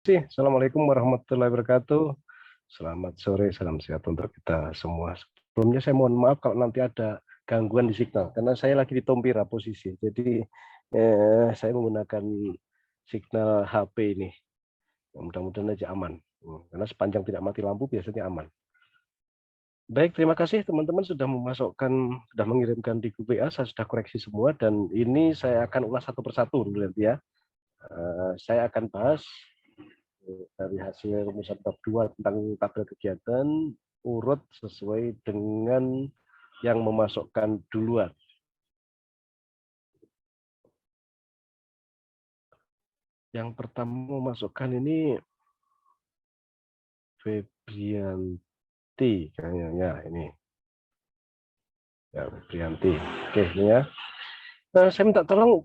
Assalamualaikum warahmatullahi wabarakatuh. Selamat sore, salam sehat untuk kita semua. Sebelumnya saya mohon maaf kalau nanti ada gangguan di signal, karena saya lagi di Tompira posisi. Jadi saya menggunakan signal HP ini. Mudah-mudahan aja aman. Karena sepanjang tidak mati lampu biasanya aman. Baik, terima kasih teman-teman sudah sudah mengirimkan di grup WA. Saya sudah koreksi semua dan ini saya akan ulas satu persatu dulu nanti ya. Saya akan bahas dari hasil rumusan bab 2 tentang tabel kegiatan urut sesuai dengan yang memasukkan duluan. Yang pertama memasukkan ini Febrianti kayaknya ini. Ya, Febrianti. Oke, ini ya. Saya minta tolong,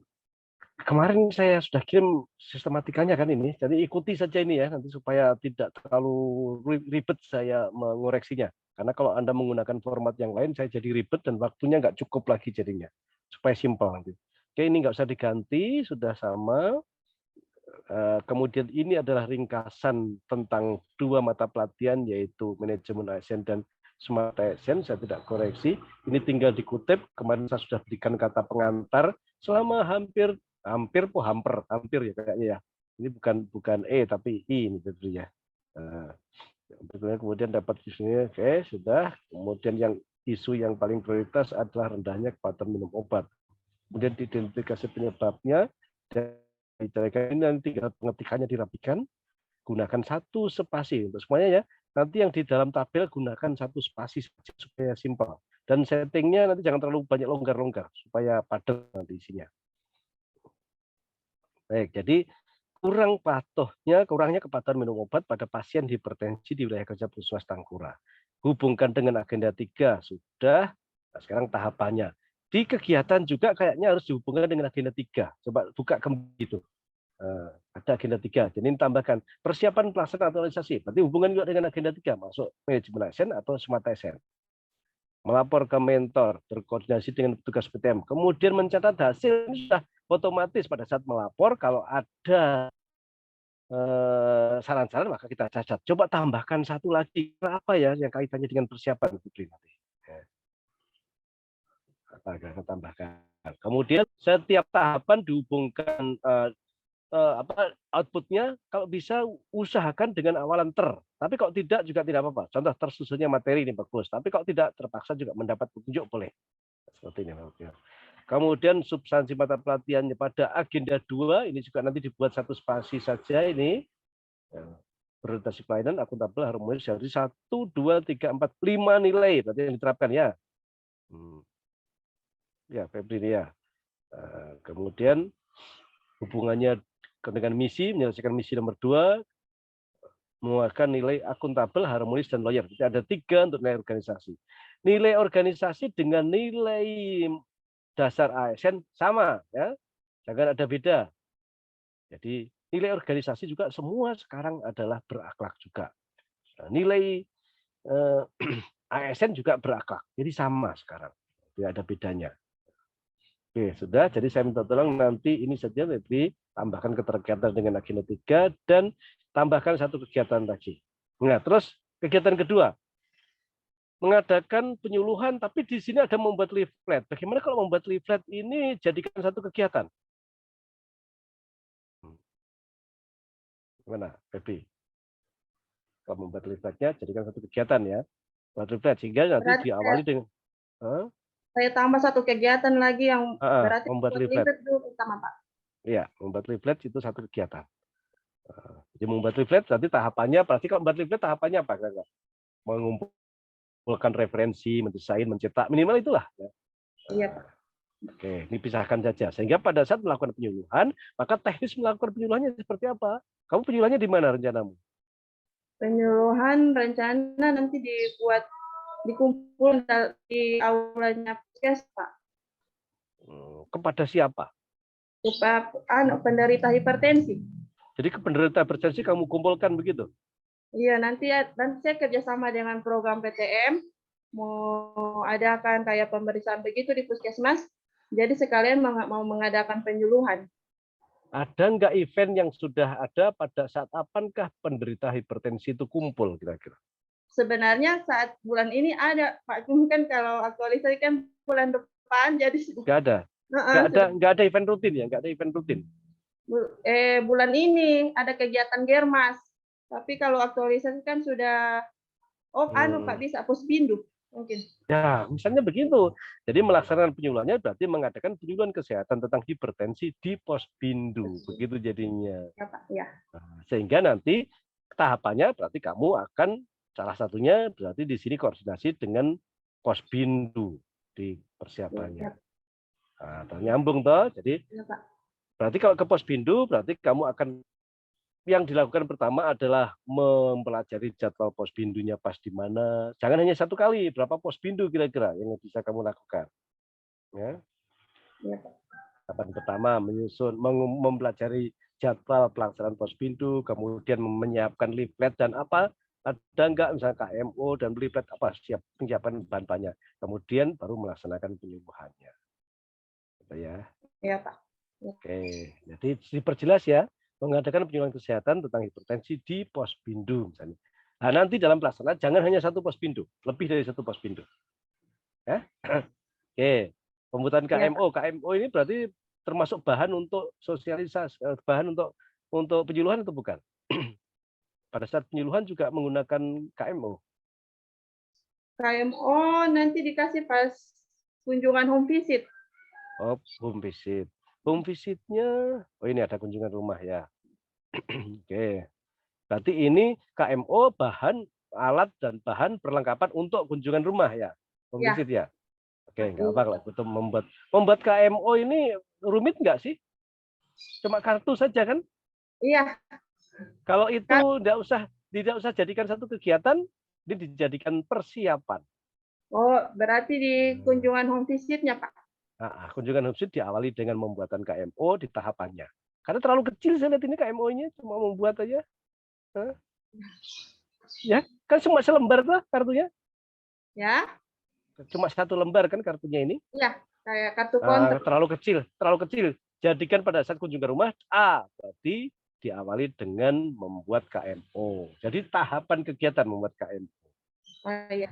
kemarin saya sudah kirim sistematikanya kan ini, jadi ikuti saja ini ya, nanti supaya tidak terlalu ribet saya mengoreksinya. Karena kalau Anda menggunakan format yang lain, saya jadi ribet dan waktunya nggak cukup lagi jadinya. Supaya simpel nanti. Oke, ini nggak usah diganti, sudah sama. Kemudian ini adalah ringkasan tentang dua mata pelatihan, yaitu manajemen ASN dan smart ASN. Saya tidak koreksi. Ini tinggal dikutip. Kemarin saya sudah berikan kata pengantar selama hampir ya kayaknya ya. Ini bukan tapi I ini tentunya. Kemudian dapat di sini, oke sudah. Kemudian isu yang paling prioritas adalah rendahnya kepatuhan minum obat. Kemudian diidentifikasi penyebabnya dan ini nanti pengetikannya dirapikan, gunakan satu spasi untuk semuanya ya. Nanti yang di dalam tabel gunakan satu spasi supaya simpel. Dan settingnya nanti jangan terlalu banyak longgar-longgar supaya padat nanti isinya. Baik, jadi kurangnya kepatuhan minum obat pada pasien hipertensi di wilayah kerja Puskesmas Tangkura. Hubungkan dengan agenda 3 sudah. Nah, sekarang tahapannya. Di kegiatan juga kayaknya harus dihubungkan dengan agenda 3. Coba buka kembali itu. Ada agenda 3. Jadi ini tambahkan persiapan pelaksanaan aktualisasi. Berarti hubungan juga dengan agenda 3. Masuk manajemen ASN atau smart ASN. Melapor ke mentor, berkoordinasi dengan petugas PTM. Kemudian mencatat hasil, ini sudah otomatis pada saat melapor. Kalau ada saran-saran maka kita cacat. Coba tambahkan satu lagi. Apa ya yang kaitannya dengan persiapan Putri nanti. Kita tambahkan. Kemudian setiap tahapan dihubungkan outputnya, kalau bisa usahakan dengan awalan tapi kalau tidak juga tidak apa-apa. Contoh tersusunnya materi ini bagus, tapi kalau tidak terpaksa juga mendapat petunjuk boleh. Seperti ini. Kemudian substansi mata pelatihannya pada agenda 2 ini juga nanti dibuat satu spasi saja ini. Prioritas pelayanan akuntabel harmonis dari 1, 2, 3, 4, 5 nilai berarti yang diterapkan ya. Ya, Febri ya. Kemudian hubungannya dengan misi, menyelesaikan misi nomor 2, mengeluarkan nilai akuntabel, harmonis, dan lawyer. Jadi ada 3 untuk nilai organisasi. Nilai organisasi dengan nilai dasar ASN sama, ya, jangan ada beda. Jadi nilai organisasi juga semua sekarang adalah berakhlak juga. Nah, nilai ASN juga berakhlak, jadi sama sekarang, tidak ada bedanya. Oke, sudah. Jadi saya minta tolong nanti ini saja lebih tambahkan keterkaitan dengan agenda 3 dan tambahkan satu kegiatan lagi. Nah, terus kegiatan kedua, mengadakan penyuluhan, tapi di sini ada membuat leaflet. Bagaimana kalau membuat leaflet ini jadikan satu kegiatan? Gimana, Feby? Kalau membuat leafletnya jadikan satu kegiatan ya. Buat leaflet sehingga nanti Berarti diawali dengan saya tambah satu kegiatan lagi yang berarti membuat leaflet dulu pertama, Pak. Iya, membuat leaflet itu satu kegiatan. Jadi membuat leaflet nanti tahapannya, pasti kalau membuat leaflet tahapannya apa? Mengumpulkan referensi, mendesain, mencetak, minimal itulah. Iya. Oke, ini pisahkan saja. Sehingga pada saat melakukan penyuluhan, maka teknis melakukan penyuluhannya seperti apa? Kamu penyuluhannya di mana rencanamu? Penyuluhan rencana nanti dikumpul di aulanya Puskes, Pak. Kepada siapa? Kepada penderita hipertensi. Jadi ke penderita hipertensi kamu kumpulkan begitu? Iya, nanti saya kerjasama dengan program PTM, mau adakan kayak pemeriksaan begitu di puskesmas, jadi sekalian mau mengadakan penyuluhan. Ada nggak event yang sudah ada pada saat apakah penderita hipertensi itu kumpul kira-kira? Sebenarnya saat bulan ini ada, Pak. Mungkin kalau aktualisasi kan bulan depan, jadi Nggak ada, nggak ada event rutin ya, nggak ada event rutin. Bulan ini ada kegiatan Germas. Tapi kalau aktualisasi kan sudah, Pak, bisa Puspindu mungkin. Ya, misalnya begitu. Jadi melaksanakan penyuluhannya berarti mengadakan penyuluhan kesehatan tentang hipertensi di Posbindu. Begitu jadinya. Ya, Pak. Ya. Nah, sehingga nanti tahapannya berarti kamu akan salah satunya berarti di sini koordinasi dengan Posbindu di persiapannya. Nah, nyambung toh. Jadi Ya, Pak. berarti kalau ke Posbindu berarti kamu akan yang dilakukan pertama adalah mempelajari jadwal posbindunya pas di mana. Jangan hanya satu kali, berapa posbindu kira-kira yang bisa kamu lakukan. Ya. Ya, Tahapan pertama menyusun, mempelajari jadwal pelaksanaan posbindu, kemudian menyiapkan leaflet dan apa ada enggak misalnya KMO dan leaflet apa siap penyiapan bahan-bahannya. Kemudian baru melaksanakan penyuluhannya. Gitu ya. Ya, Pak. Oke, jadi diperjelas ya. Mengadakan penyuluhan kesehatan tentang hipertensi di Posbindu misalnya. Nah, nanti dalam pelaksanaan jangan hanya satu Posbindu, lebih dari satu Posbindu. Ya? Oke, pembuatan KMO. KMO ini berarti termasuk bahan untuk sosialisasi, bahan untuk penyuluhan atau bukan? Pada saat penyuluhan juga menggunakan KMO. KMO nanti dikasih pas kunjungan home visit. Oh, home visit. Home visitnya, oh ini ada kunjungan rumah ya. Oke. Berarti ini KMO bahan alat dan bahan perlengkapan untuk kunjungan rumah ya, home visit ya. Oke, nggak apa kalau betul membuat KMO ini rumit nggak sih? Cuma kartu saja kan? Iya. Kalau itu tidak usah jadikan satu kegiatan, ini dijadikan persiapan. Oh, berarti di kunjungan home visitnya, Pak. Nah, kunjungan home visit diawali dengan pembuatan KMO di tahapannya. Karena terlalu kecil saya lihat ini KMO-nya, cuma membuat aja. Ya, kan cuma selembar tuh kartunya. Ya. Cuma satu lembar kan kartunya ini. Iya, kayak kartu kontrak. Terlalu kecil. Jadikan pada saat kunjungan rumah, berarti diawali dengan membuat KMO. Jadi tahapan kegiatan membuat KMO. Oh, iya.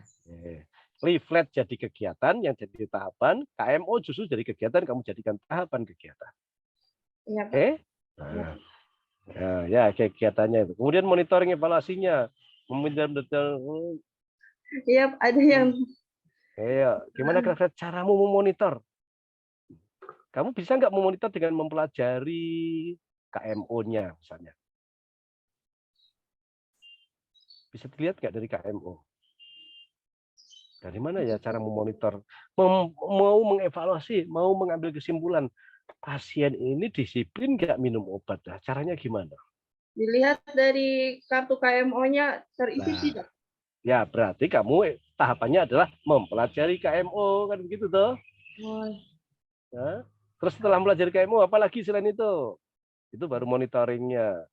Leaflet jadi kegiatan yang jadi tahapan, KMO justru jadi kegiatan, kamu jadikan tahapan kegiatan. Iya, Oke? Ya, kegiatannya itu. Kemudian monitoring evaluasinya. Iya, ada yang. Gimana kira-kira caramu memonitor? Kamu bisa nggak memonitor dengan mempelajari KMO-nya misalnya? Bisa dilihat nggak dari KMO? Dari mana ya cara memonitor? Mau mengevaluasi, mau mengambil kesimpulan, pasien ini disiplin nggak minum obat? Nah, caranya gimana? Dilihat dari kartu KMO-nya terisi tidak? Ya, berarti kamu tahapannya adalah mempelajari KMO, kan begitu toh? Nah, terus setelah mempelajari KMO, apalagi selain itu? Itu baru monitoringnya.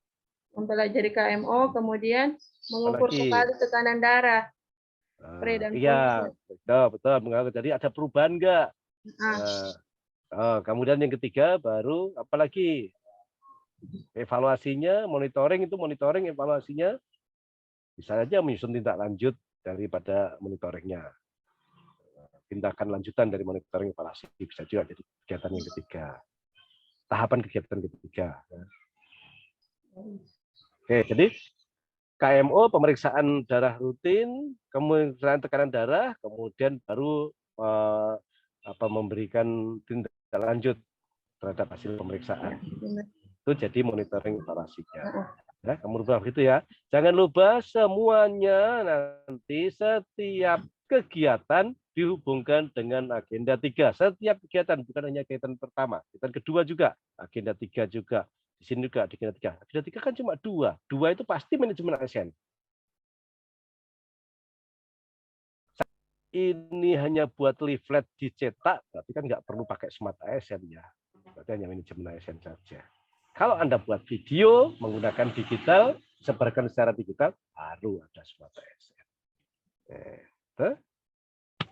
Mempelajari KMO, kemudian mengukur kembali tekanan darah. Iya, betul. Jadi ada perubahan nggak? Kemudian yang ketiga baru apalagi evaluasinya, monitoring evaluasinya bisa saja menyusun tindak lanjut daripada monitoringnya. Tindakan lanjutan dari monitoring evaluasi bisa juga jadi kegiatan yang ketiga. Tahapan kegiatan ketiga. Oke, jadi KMO pemeriksaan darah rutin, kemudian tekanan darah, kemudian baru memberikan tindak lanjut terhadap hasil pemeriksaan. Itu jadi monitoring evaluasinya. Ya, kamu lupa begitu ya. Jangan lupa semuanya nanti setiap kegiatan dihubungkan dengan agenda 3. Setiap kegiatan, bukan hanya kegiatan pertama. Kegiatan kedua juga, agenda 3 juga. Di sini juga agenda 3. Agenda 3 kan cuma 2. 2 itu pasti manajemen ASN. Ini hanya buat leaflet dicetak, berarti kan nggak perlu pakai smart ASN ya. Berarti hanya manajemen ASN saja. Kalau Anda buat video menggunakan digital, sebarkan secara digital, baru ada smart ASN.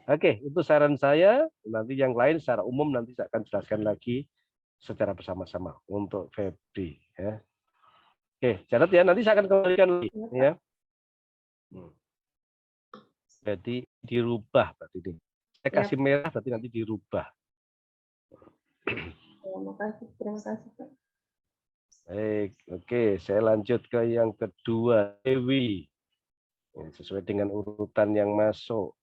Oke, itu saran saya. Nanti yang lain secara umum nanti saya akan jelaskan lagi secara bersama-sama untuk Febri. Ya. Oke, catat ya. Nanti saya akan kembalikan lagi. Ya. Jadi dirubah berarti ini. Saya kasih merah berarti nanti dirubah. Terima kasih Pak. Baik, oke. Saya lanjut ke yang kedua, Dewi. Sesuai dengan urutan yang masuk.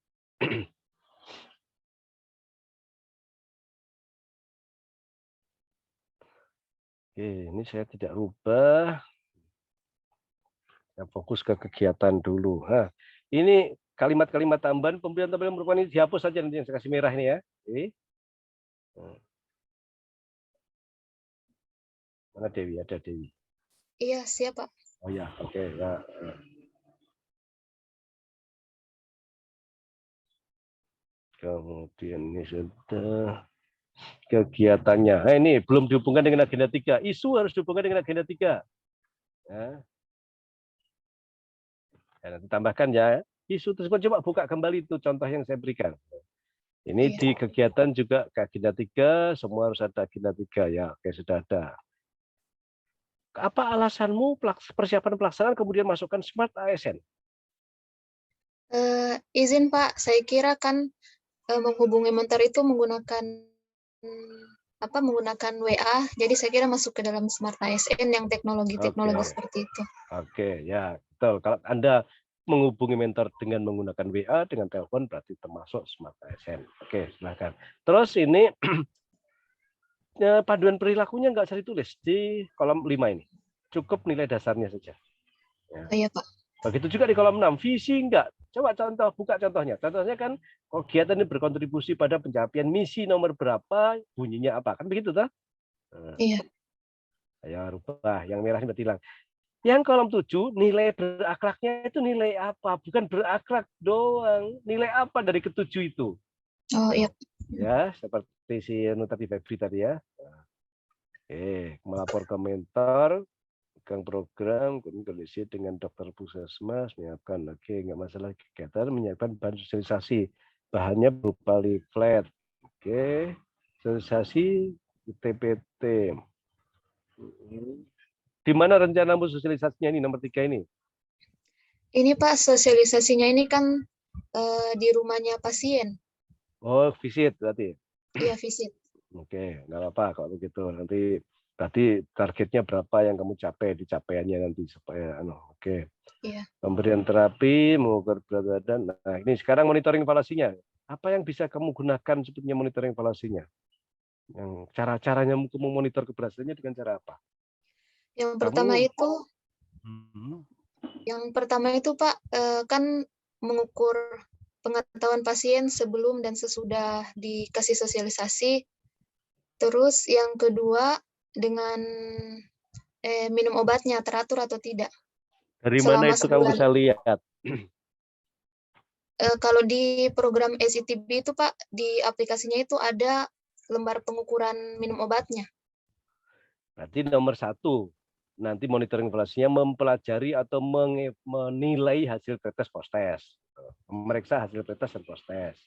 Oke, ini saya tidak rubah. Saya fokus ke kegiatan dulu. Nah, ini kalimat-kalimat tambahan pemberian tambahan merupakan ini dihapus saja nanti yang saya kasih merah ini ya. Oke. Mana Dewi? Ada Dewi. Iya, siap, Pak. Oh ya, oke. Ya. Kemudian ini sudah kegiatannya. Nah, ini belum dihubungkan dengan agenda 3. Isu harus dihubungkan dengan agenda 3. Ya. Ya, nanti tambahkan ya. Isu tersebut coba buka kembali itu contoh yang saya berikan. Ini di kegiatan juga ke agenda 3, semua harus ada agenda 3 ya. Oke, sudah ada. Apa alasanmu persiapan pelaksanaan kemudian masukkan Smart ASN? Izin Pak, saya kira kan menghubungi mentor itu menggunakan menggunakan WA, jadi saya kira masuk ke dalam Smart ASN yang teknologi-teknologi seperti itu. Oke, ya betul. Kalau Anda menghubungi mentor dengan menggunakan WA, dengan telepon berarti termasuk Smart ASN. Oke, silakan. Terus ini panduan perilakunya nggak usah ditulis di kolom 5 ini. Cukup nilai dasarnya saja. Ya. Oh, iya, Pak. Begitu juga di kolom 6, visi enggak. Coba contoh, buka contohnya. Contohnya kan kegiatan ini berkontribusi pada pencapaian misi nomor berapa, bunyinya apa. Kan begitu toh? Iya. Ya rubah, yang merah ini hilang. Yang kolom 7, nilai berakhlaknya itu nilai apa? Bukan berakhlak doang. Nilai apa dari ketujuh itu? Oh, iya. Ya, seperti si tadi Febri tadi ya. Oke, melapor ke mentor, pegang program, kondisi dengan dokter puskesmas, menyiapkan. Oke, nggak masalah kegiatan, menyiapkan bahan sosialisasi. Bahannya berupa leaflet. Oke, sosialisasi TPT. Di mana rencana sosialisasinya ini nomor 3 ini? Ini Pak, sosialisasinya ini kan di rumahnya pasien. Oh, visit berarti. Iya, visit. Oke, nggak apa-apa kalau begitu. Nanti berarti targetnya berapa yang kamu capai di capaiannya nanti supaya oke. Iya. Pemberian terapi, mengukur berat badan. Nah, ini sekarang monitoring evaluasinya. Apa yang bisa kamu gunakan sebetulnya monitoring evaluasinya? Yang cara-caranya kamu monitor keberhasilannya dengan cara apa? Yang pertama itu Pak, kan mengukur pengetahuan pasien sebelum dan sesudah dikasih sosialisasi. Terus yang kedua dengan minum obatnya teratur atau tidak. Dari mana itu kamu bisa lihat? Kalau di program SITB itu Pak, di aplikasinya itu ada lembar pengukuran minum obatnya. Berarti nomor 1, nanti monitoring evaluasinya mempelajari atau menilai hasil pretest post-test. Memeriksa hasil pretest dan post-test.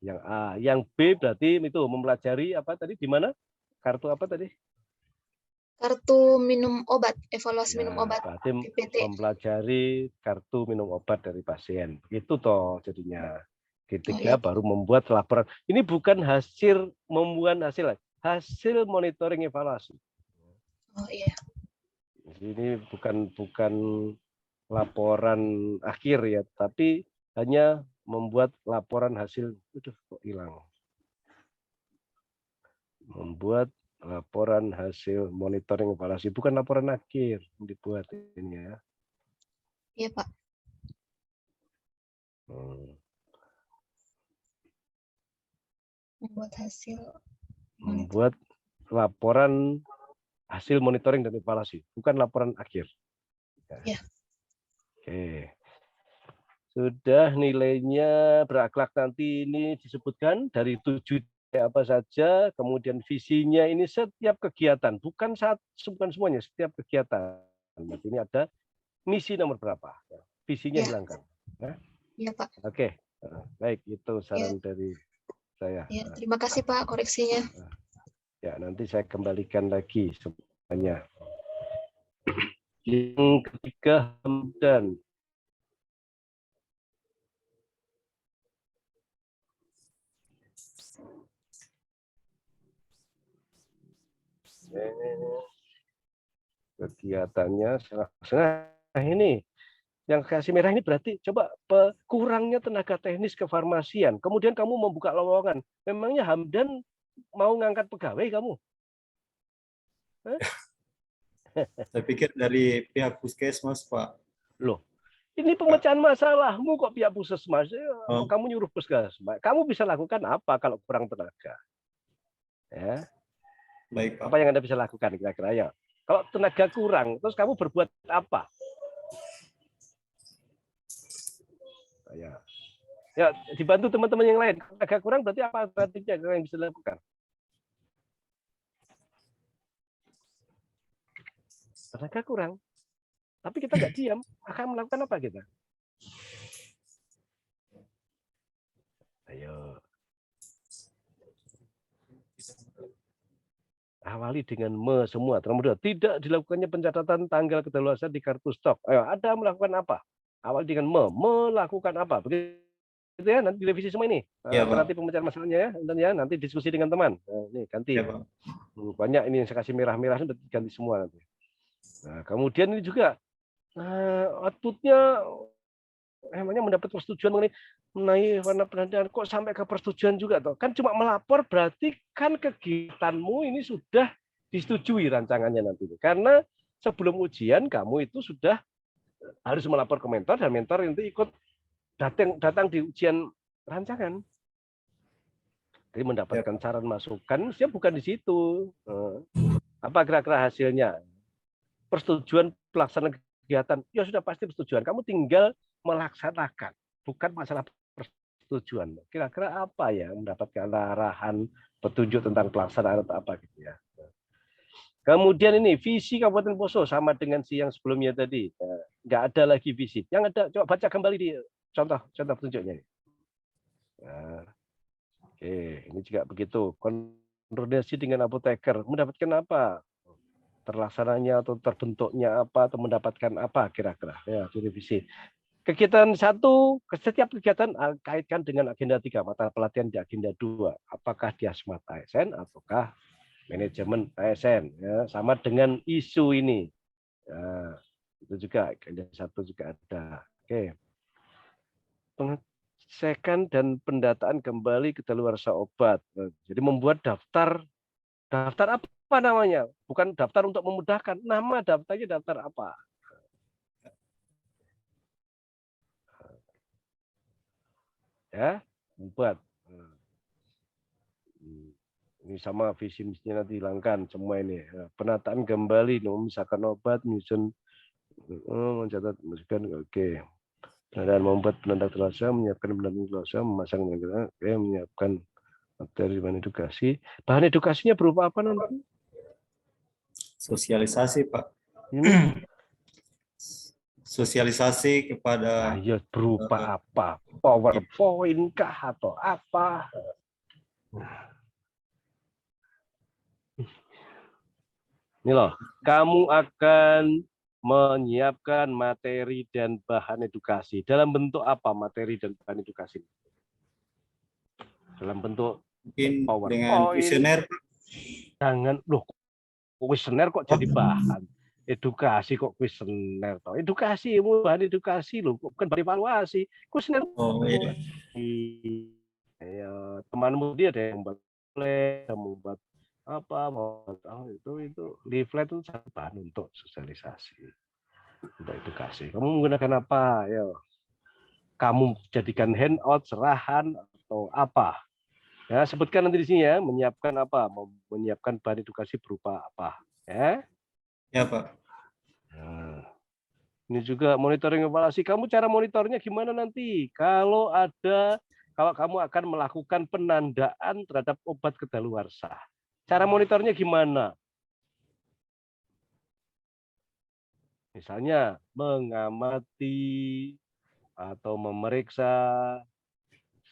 Yang A. Yang B berarti itu mempelajari apa tadi di mana? Kartu apa tadi? Kartu minum obat, evaluasi minum obat. Berarti PPT. mempelajari kartu minum obat dari pasien. Itu toh jadinya. Ketiga iya. Baru membuat laporan. Ini bukan hasil membuat hasil monitoring evaluasi. Oh iya. Ini bukan laporan akhir ya, tapi hanya membuat laporan hasil. Kok hilang? Membuat laporan hasil monitoring evaluasi, bukan laporan akhir dibuat ini ya. Iya Pak. Membuat laporan hasil monitoring dan evaluasi, bukan laporan akhir. Ya. Oke. Sudah nilainya berakhlak nanti ini disebutkan dari 7 apa saja, kemudian visinya ini setiap kegiatan, bukan semuanya, setiap kegiatan. Berarti ini ada misi nomor berapa, visinya hilangkan. Iya Pak. Oke, baik itu saran dari saya. Ya, terima kasih Pak koreksinya. Ya, nanti saya kembalikan lagi semuanya. Yang ketiga, Hamdan. Kegiatannya setengah ini. Yang kasih merah ini berarti coba kurangnya tenaga teknis kefarmasian. Kemudian kamu membuka lowongan. Memangnya Hamdan mau ngangkat pegawai kamu? Saya pikir dari pihak puskesmas, Pak. Loh, ini pemecahan masalahmu kok pihak puskesmas. Oh. Kamu nyuruh puskesmas. Kamu bisa lakukan apa kalau kurang tenaga? Ya. Baik, Pak. Apa yang Anda bisa lakukan kira-kira ya? Kalau tenaga kurang, terus kamu berbuat apa? Ya, dibantu teman-teman yang lain. Tenaga kurang berarti apa alternatifnya yang bisa dilakukan? Tenaga kurang. Tapi kita nggak diam. Akan melakukan apa kita? Ayo. Awali dengan semua. Terus tidak dilakukannya pencatatan tanggal kedaluarsa di kartu stok. Ayo, Anda melakukan apa? Awali dengan melakukan apa? Begitu ya, nanti direvisi semua ini. Ya, Pak. Nanti pemecahan masalahnya ya, dan ya nanti diskusi dengan teman. Nah, ini ganti. Ya, Pak. Banyak ini yang saya kasih merah-merah ini ganti semua nanti. Nah, kemudian ini juga outputnya emangnya mendapat persetujuan mengenai warna penandaan kok sampai ke persetujuan juga toh? Kan cuma melapor berarti kan kegiatanmu ini sudah disetujui rancangannya nanti. Karena sebelum ujian kamu itu sudah harus melapor ke mentor dan mentor itu ikut datang di ujian rancangan. Jadi mendapatkan saran masukan, dia bukan di situ. Apa kira-kira hasilnya? Persetujuan pelaksanaan kegiatan, ya sudah pasti persetujuan. Kamu tinggal melaksanakan, bukan masalah persetujuan. Kira-kira apa ya mendapatkan arahan, petunjuk tentang pelaksanaan atau apa gitu ya. Kemudian ini visi Kabupaten Poso sama dengan si yang sebelumnya tadi, nggak ada lagi visi. Yang ada coba baca kembali di contoh petunjuknya. Nah, oke, ini juga begitu. Koordinasi dengan apoteker mendapatkan apa? Terlaksananya atau terbentuknya apa atau mendapatkan apa kira-kira ya direvisi. Kegiatan 1, setiap kegiatan kaitkan dengan agenda 3, mata pelatihan di agenda 2. Apakah dia smart ASN ataukah manajemen ASN ya, sama dengan isu ini. Ya, itu juga agenda 1 juga ada. Oke. Pengecekan dan pendataan kembali kedaluarsa obat. Jadi membuat daftar apa namanya? Bukan daftar untuk memudahkan. Nama daftarnya daftar apa? Ya, membuat. Ini sama visi misinya nanti hilangkan semua ini. Penataan kembali, misalkan obat, menyusun, mencatat, masukan, oke. Dan membuat penanda telasa, menyiapkan penanda telasa, memasang, menyiapkan materi bahan edukasi. Bahan edukasinya berupa apa nanti? Sosialisasi, Pak. Ini Sosialisasi kepada ya berupa apa? PowerPoint kah atau apa? Ini loh, kamu akan menyiapkan materi dan bahan edukasi. Dalam bentuk apa materi dan bahan edukasi? Dalam bentuk mungkin PowerPoint. dengan kuesioner. Jangan, loh, kuesioner kok jadi bahan? Edukasi kok kuesioner toh? Edukasi, bahan edukasi loh, bukan bahan evaluasi. Kuesioner. Oh iya. Ya, temanmu dia ada yang membuat apa itu leaflet itu bahan untuk sosialisasi, untuk edukasi. Kamu menggunakan apa? Ya, kamu jadikan handout, serahan atau apa? Ya, sebutkan nanti di sini ya, menyiapkan apa? Menyiapkan bahan edukasi berupa apa? Ya. Ya, Pak. Nah, ini juga monitoring evaluasi. Kamu cara monitornya gimana nanti? Kalau kamu akan melakukan penandaan terhadap obat kedaluarsa. Cara monitornya gimana? Misalnya mengamati atau memeriksa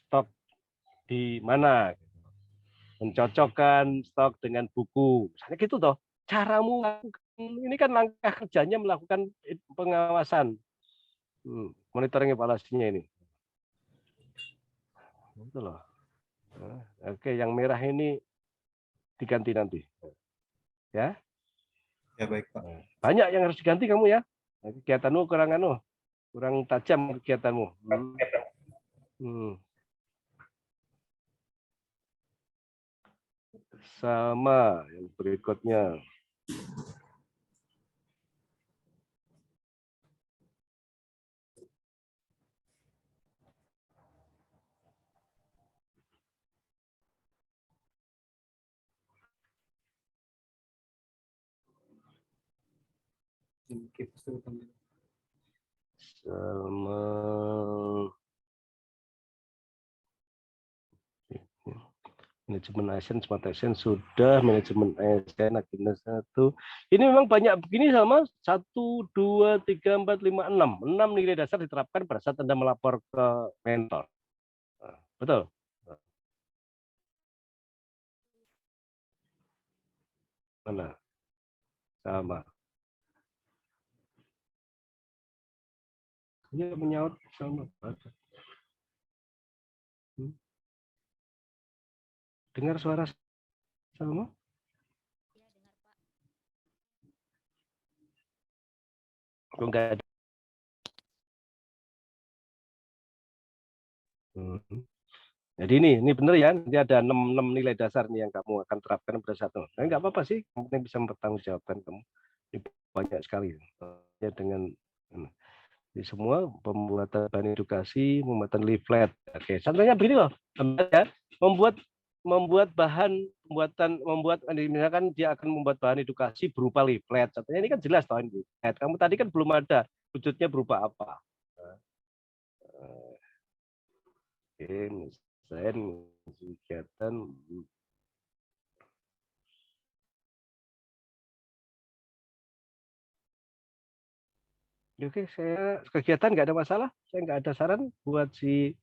stok di mana. mencocokkan stok dengan buku. Misalnya gitu toh. Caramu ini kan langkah kerjanya melakukan pengawasan, monitoring evaluasinya ini. Itu loh. Oke, yang merah ini diganti nanti. Ya. Ya baik Pak. Banyak yang harus diganti kamu ya. Kegiatanmu kurang tajam kegiatanmu. Sama yang berikutnya. Sama manajemen ASN, Smart ASN sudah, manajemen ASN agenda 1. Ini memang banyak begini sama 1, 2, 3, 4, 5, 6. 6 nilai dasar diterapkan pada saat Anda melapor ke mentor. Betul? Mana? Sama. Dia menyaut sama. Dengar suara sama? Kok enggak ada? Jadi ini benar ya, nanti ada 6 nilai dasar nih yang kamu akan terapkan pada saat itu. Nah, enggak apa-apa sih, kamu bisa mempertanggungjawabkan kamu. Ini banyak sekali ya dengan di semua pembuatan bahan edukasi, pembuatan leaflet. Oke, contohnya begini loh, ya, membuat bahan misalkan dia akan membuat bahan edukasi berupa leaflet. Contohnya ini kan jelas toh ini. Kamu tadi kan belum ada wujudnya berupa apa. Oke, misalnya kegiatan. Oke, saya kegiatan nggak ada masalah. Saya nggak ada saran buat si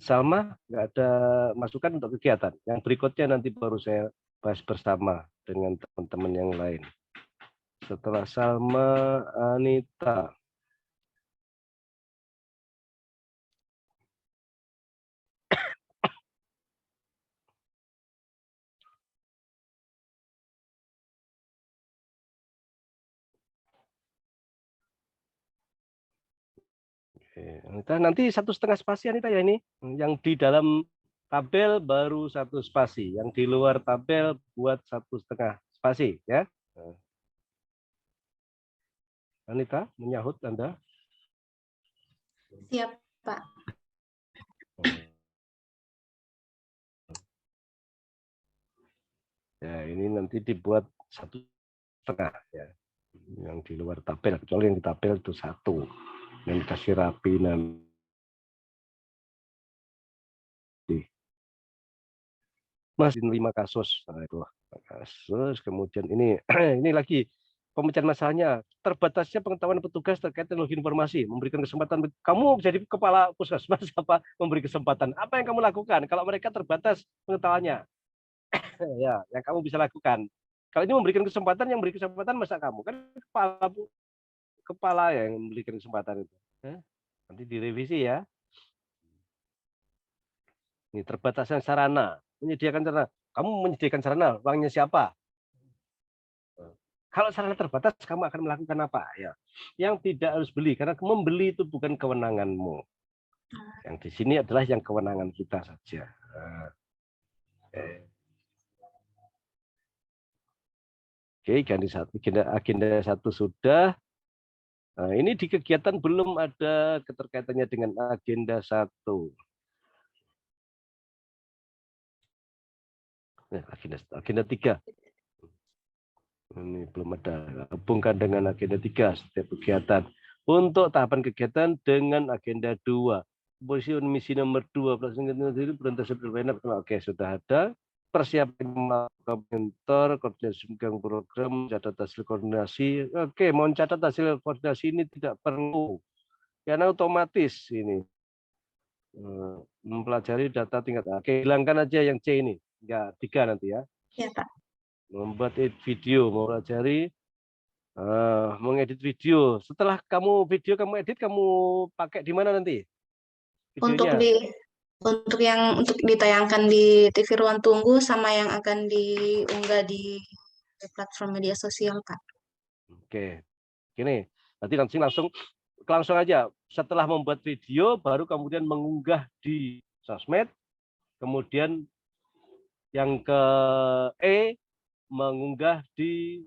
Salma, nggak ada masukan untuk kegiatan. Yang berikutnya nanti baru saya bahas bersama dengan teman-teman yang lain. Setelah Salma, Anita. Anita, nanti 1,5 spasi Anita ya ini. Yang di dalam tabel baru 1 spasi. Yang di luar tabel buat 1,5 spasi ya. Anita, menyahut Anda? Siap, Pak. Ya, ini nanti dibuat 1,5 ya. Yang di luar tabel, kecuali yang di tabel itu 1. Yang dikasih rapi nanti. Masih 5 kasus. Nah, itu kasus. Kemudian ini lagi pemecahan masalahnya, terbatasnya pengetahuan petugas terkait teknologi informasi, memberikan kesempatan kamu jadi kepala puskesmas apa memberi kesempatan apa yang kamu lakukan kalau mereka terbatas pengetahuannya. Ya, yang kamu bisa lakukan. Kalau ini memberikan kesempatan, yang beri kesempatan masa kamu kan kepala yang memberikan kesempatan itu. Nanti direvisi ya. Ini terbatasnya sarana, menyediakan sarana. Kamu menyediakan sarana, uangnya siapa? Kalau sarana terbatas, kamu akan melakukan apa? Ya, yang tidak harus beli, karena membeli itu bukan kewenanganmu. Yang di sini adalah yang kewenangan kita saja. Oke, agenda 1 sudah. Nah, ini di kegiatan belum ada keterkaitannya dengan agenda 1. Nah, agenda 3. Ini belum ada. Hubungkan dengan agenda 3 setiap kegiatan. Untuk tahapan kegiatan dengan agenda 2. Posisi misi nomor 2 pelaksanaan diri berorientasi berbenah. Oke, sudah ada. Persiapan melakukan mentor, koordinasi megang program, catat hasil koordinasi. Oke, mau catat hasil koordinasi ini tidak perlu. Karena otomatis ini. Mempelajari data tingkat. Oke, hilangkan aja yang C ini. Enggak, 3 nanti ya. Ya, Pak. Membuat video, mempelajari mengedit video. Setelah kamu edit, kamu pakai di mana nanti? Untuk Videonya. untuk ditayangkan di TV Ruang Tunggu sama yang akan diunggah di platform media sosial, Pak. Oke. Gini, nanti langsung aja. Setelah membuat video, baru kemudian mengunggah di sosmed, kemudian yang ke E mengunggah di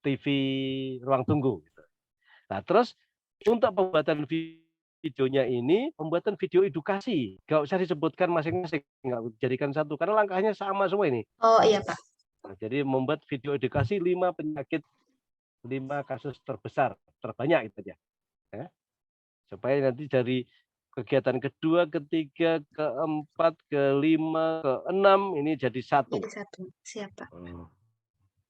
TV Ruang Tunggu. Nah, terus untuk pembuatan videonya ini, pembuatan video edukasi, nggak usah disebutkan masing-masing, nggak jadikan satu, karena langkahnya sama semua ini. Oh iya, Pak. Nah, jadi membuat video edukasi 5 kasus terbanyak itu aja. Ya. Supaya nanti dari kegiatan kedua, ketiga, keempat, kelima, keenam ini jadi satu. Jadi satu. Siap, Pak.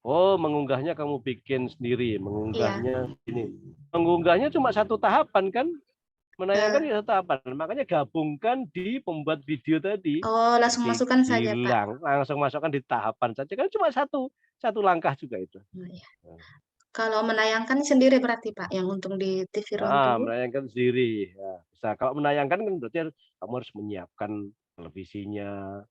Oh, mengunggahnya kamu bikin sendiri, mengunggahnya Iya. ini. Mengunggahnya cuma satu tahapan kan? Menayangkan ya satu tahapan. Makanya gabungkan di pembuat video tadi. Oh, langsung masukkan saja, Pak. Langsung masukkan di tahapan saja kan cuma satu langkah juga itu. Oh, iya. Kalau menayangkan sendiri berarti, Pak, yang untung di TV Ruang Tunggu? Menayangkan sendiri. Ya, bisa. Kalau menayangkan kan berarti kamu harus menyiapkan televisinya,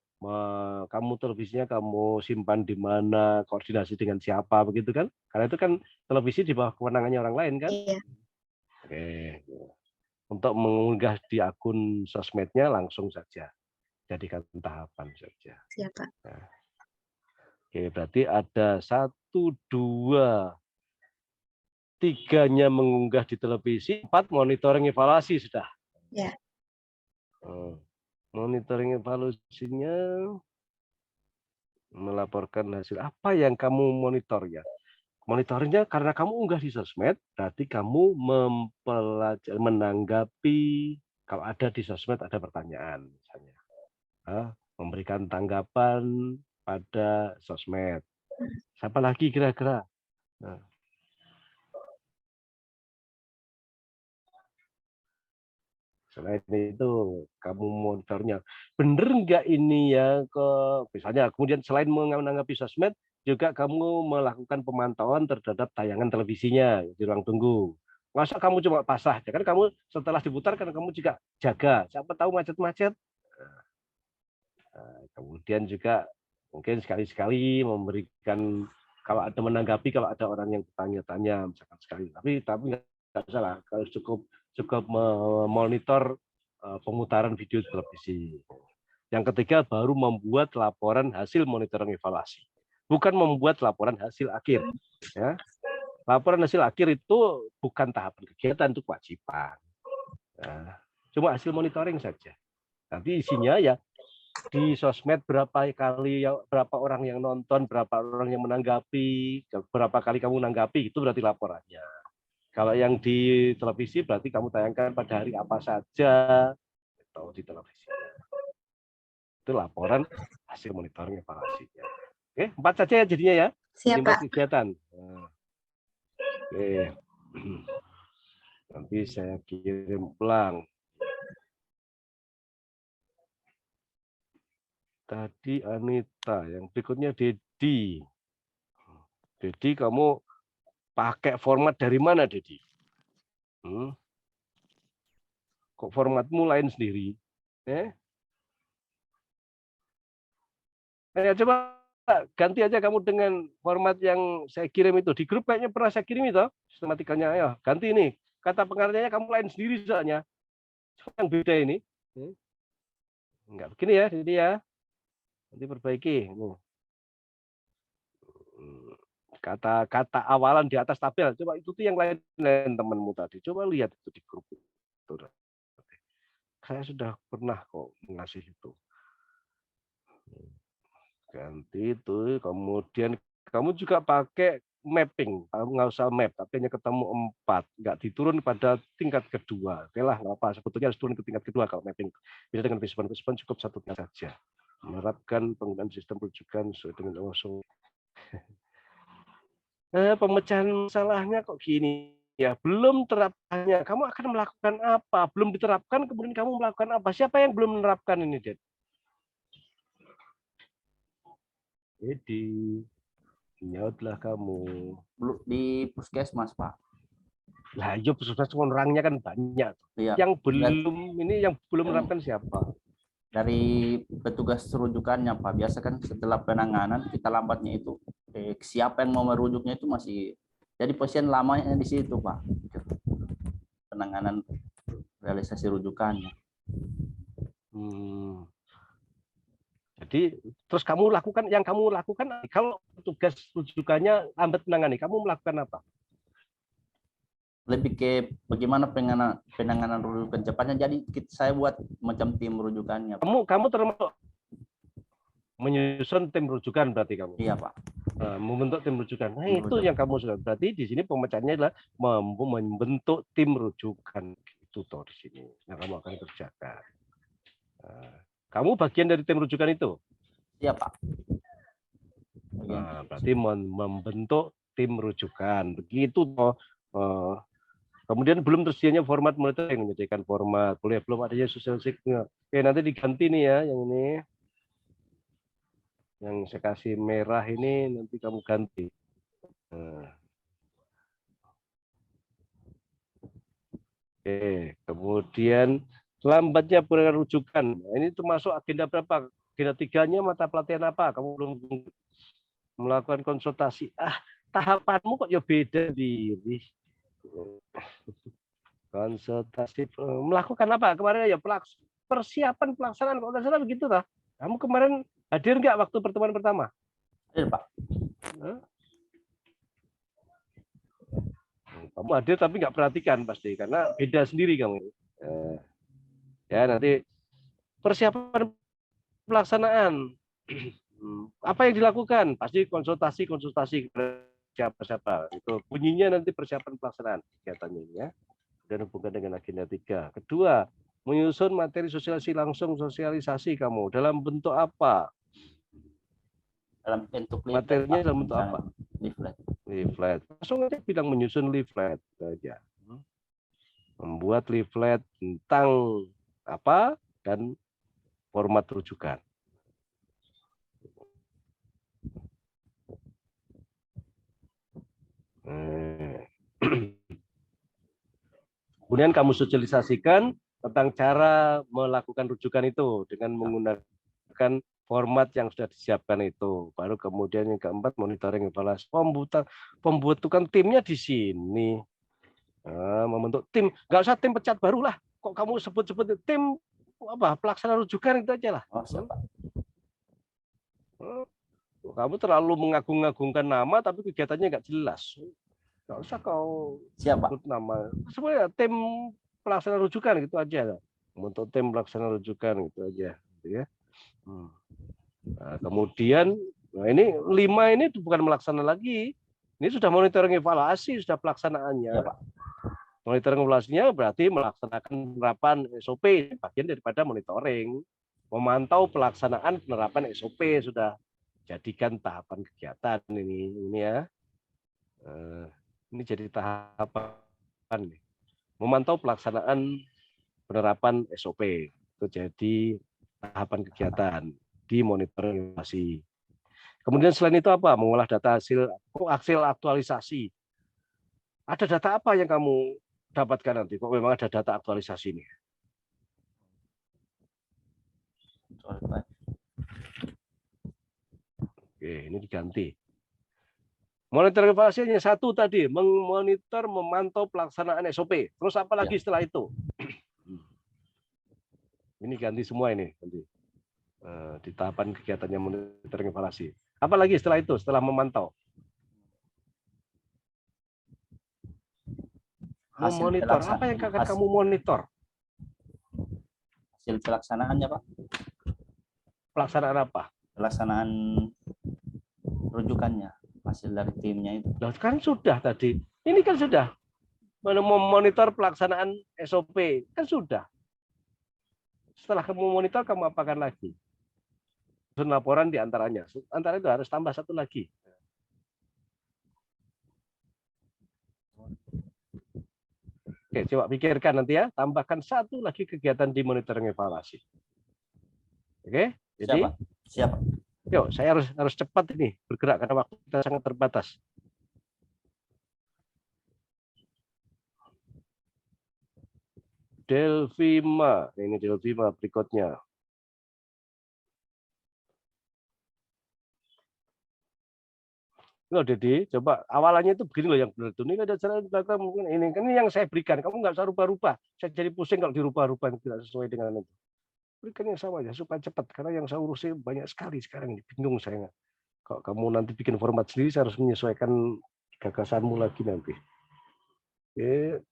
kamu televisinya kamu simpan di mana, koordinasi dengan siapa begitu kan? Karena itu kan televisi di bawah kewenangannya orang lain kan? Iya. Oke. Untuk mengunggah di akun sosmednya langsung saja. Jadikan tahapan saja. Siap, Pak. Nah. Oke, berarti ada 1, 2, 3-nya mengunggah di televisi, 4 monitoring evaluasi sudah. Ya. Monitoring evaluasinya melaporkan hasil apa yang kamu monitor ya. Monitoringnya karena kamu unggah di sosmed, berarti kamu menanggapi kalau ada di sosmed ada pertanyaan misalnya. Memberikan tanggapan pada sosmed. Siapa lagi kira-kira? Nah. Selain itu, kamu monitornya, bener nggak ini ya misalnya, kemudian selain menanggapi sosmed, juga kamu melakukan pemantauan terhadap tayangan televisinya di ruang tunggu. Masa kamu cuma pasrah, kan kamu setelah diputar kan kamu juga jaga, siapa tahu macet-macet. Kemudian juga mungkin sekali-sekali memberikan, kalau ada menanggapi, kalau ada orang yang bertanya-tanya, misalkan sekali, tapi nggak salah, kalau cukup memonitor pemutaran video televisi. Yang ketiga baru membuat laporan hasil monitoring evaluasi, bukan membuat laporan hasil akhir. Ya. Laporan hasil akhir itu bukan tahapan kegiatan, itu kewajiban. Nah, cuma hasil monitoring saja. Nanti isinya ya di sosmed berapa orang yang nonton, berapa orang yang menanggapi, berapa kali kamu menanggapi, itu berarti laporannya. Kalau yang di televisi berarti kamu tayangkan pada hari apa saja atau di televisi. Itu laporan hasil monitoring evaluasinya. Oke, 4 saja ya jadinya ya. Siap, Pak. Kegiatan. Oke. Nanti saya kirim ulang. Tadi Anita, yang berikutnya Dedi. Dedi, kamu pakai format dari mana, Dedi? Kok formatmu lain sendiri? Coba ganti aja kamu dengan format yang saya kirim itu. Di grup kayaknya pernah saya kirim itu, sistematikanya. Ayo, ganti ini. Kata pengertiannya kamu lain sendiri soalnya. Yang beda ini. Enggak begini ya, jadi ya. Nanti perbaiki. Kata awalan di atas tabel. Coba itu tuh yang lain temanmu tadi. Coba lihat itu di grup. Saya sudah pernah kok mengasih itu. Ganti itu. Kemudian kamu juga pakai mapping. Kamu nggak usah map, tapi hanya ketemu 4. Nggak diturun pada tingkat kedua. Oke lah, nggak apa. Sebetulnya harus turun ke tingkat kedua kalau mapping. Bisa dengan visual cukup 1 tingkat saja. Menerapkan penggunaan sistem rujukan sesuai dengan langsung. Pemecahan masalahnya kok gini ya, belum terapkannya, kamu akan melakukan apa? Belum diterapkan, kemudian kamu melakukan apa? Siapa yang belum menerapkan ini, Det? Jadi, nyautlah kamu. Di puskesmas, Pak. Lah, iya puskesmas orangnya kan banyak. Iya. Yang belum ini, yang belum menerapkan siapa? Dari petugas rujukannya, Pak. Biasa kan setelah penanganan kita lambatnya itu siapa yang mau merujuknya itu masih jadi pasien lamanya di situ, Pak. Penanganan realisasi rujukannya. Jadi terus kamu lakukan, yang kamu lakukan kalau tugas rujukannya lambat menangani, kamu melakukan apa? Lebih ke bagaimana penanganan rujukan cepatnya. Jadi saya buat macam tim rujukannya, Pak. Kamu termasuk menyusun tim rujukan berarti kamu? Iya, Pak. Membentuk tim rujukan. Nah, itu yang kamu sudah, berarti di sini pemecahannya adalah membentuk tim rujukan, itu toh di sini yang kamu akan kerjakan. Kamu bagian dari tim rujukan itu? Iya, Pak. Nah, berarti membentuk tim rujukan. Begitu toh. Kemudian belum tersedianya format monitoring, menyediakan format, belum adanya sosialisasinya. Oke, nanti diganti nih ya, yang ini. Yang saya kasih merah ini nanti kamu ganti. Oke, kemudian lambatnya penanganan rujukan. Nah, ini termasuk agenda berapa? Agenda 3-nya mata pelatihan apa? Kamu belum melakukan konsultasi. Tahapanmu kok ya beda diri. Konsultasi melakukan apa? Kemarin ya persiapan pelaksanaan, kalau nggak salah begitu lah. Kamu kemarin hadir nggak waktu pertemuan pertama? Hadir, Pak. Kamu hadir tapi nggak perhatikan pasti, karena beda sendiri kamu. Ya, nanti persiapan pelaksanaan. Apa yang dilakukan? Pasti konsultasi siapa-siapa. Itu bunyinya nanti persiapan pelaksanaan kegiatannya ya. Dan hubungan dengan agenda 3. Kedua, menyusun materi sosialisasi kamu dalam bentuk apa? Dalam bentuk materinya dalam bentuk apa? Leaflet. Langsung aja bilang menyusun leaflet aja. Membuat leaflet tentang apa dan format rujukan. Kemudian kamu sosialisasikan tentang cara melakukan rujukan itu dengan menggunakan format yang sudah disiapkan itu. Baru kemudian yang keempat, monitoring evaluasi. Pembentukan timnya di sini. Membentuk tim, nggak usah tim pecat baru lah. Kok kamu sebut-sebut tim apa? Pelaksana rujukan itu aja lah. Kamu terlalu mengagung-agungkan nama, tapi kegiatannya nggak jelas. Nggak usah kau sebut nama. Sebenarnya tim pelaksana rujukan gitu aja. Untuk tim pelaksana rujukan gitu aja. Gitu ya. Nah, kemudian, ini 5 ini bukan melaksana lagi. Ini sudah monitoring evaluasi, sudah pelaksanaannya. Ya, Pak. Monitoring evaluasinya berarti melaksanakan penerapan SOP, bagian daripada monitoring. Memantau pelaksanaan penerapan SOP sudah jadikan tahapan kegiatan ini ya. Ini jadi tahapan nih. Memantau pelaksanaan penerapan SOP itu jadi tahapan kegiatan di monitoring evaluasi. Kemudian selain itu apa? Mengolah data hasil aktualisasi. Ada data apa yang kamu dapatkan nanti? Kok memang ada data aktualisasi ini? Oke, ini diganti. Monitor evaluasi hanya 1 tadi, memonitor, memantau pelaksanaan SOP. Terus apa lagi setelah itu? Ini ganti semua ini nanti. Di tahapan kegiatannya monitoring evaluasi. Apa lagi setelah itu, setelah memantau? Memonitor. Apa yang akan kamu monitor? Hasil pelaksanaannya, Pak. Pelaksanaan apa? Pelaksanaan rujukannya, hasil dari timnya itu. Nah, kan sudah tadi. Ini kan sudah memonitor pelaksanaan SOP, kan sudah. Setelah kamu monitor, kamu apakan lagi? Laporan di antaranya. Antara itu harus tambah 1 lagi. Oke, coba pikirkan nanti ya, tambahkan satu lagi kegiatan di monitoring evaluasi. Oke, jadi Siapa? Siapa? yuk, saya harus cepat ini bergerak karena waktu kita sangat terbatas. Delvima, ini Delvima berikutnya. Loh, Dedi, coba awalannya itu begini loh yang benar itu. Ini ada cara belakang mungkin ini kan ini yang saya berikan. Kamu nggak usah rubah-rubah. Saya jadi pusing kalau dirubah-rubah tidak sesuai dengan itu. Berikan yang sama aja supaya cepat karena yang saya urusin banyak sekali sekarang ini. Bingung saya. Kalau kamu nanti bikin format sendiri, saya harus menyesuaikan gagasanmu lagi nanti. Oke.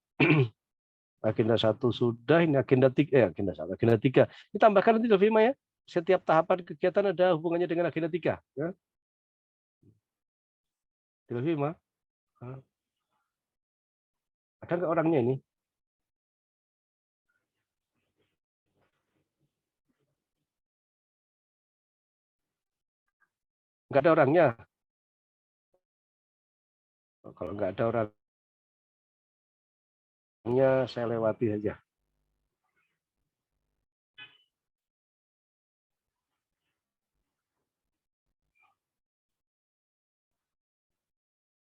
Agenda 1 sudah, ini agenda 3, agenda 1, agenda 3. Ini tambahkan nanti Delvima ya. Setiap tahapan kegiatan ada hubungannya dengan agenda 3. Ya. Delvima. Ada nggak orangnya ini? Nggak ada orangnya. Kalau nggak ada orangnya, saya lewati aja.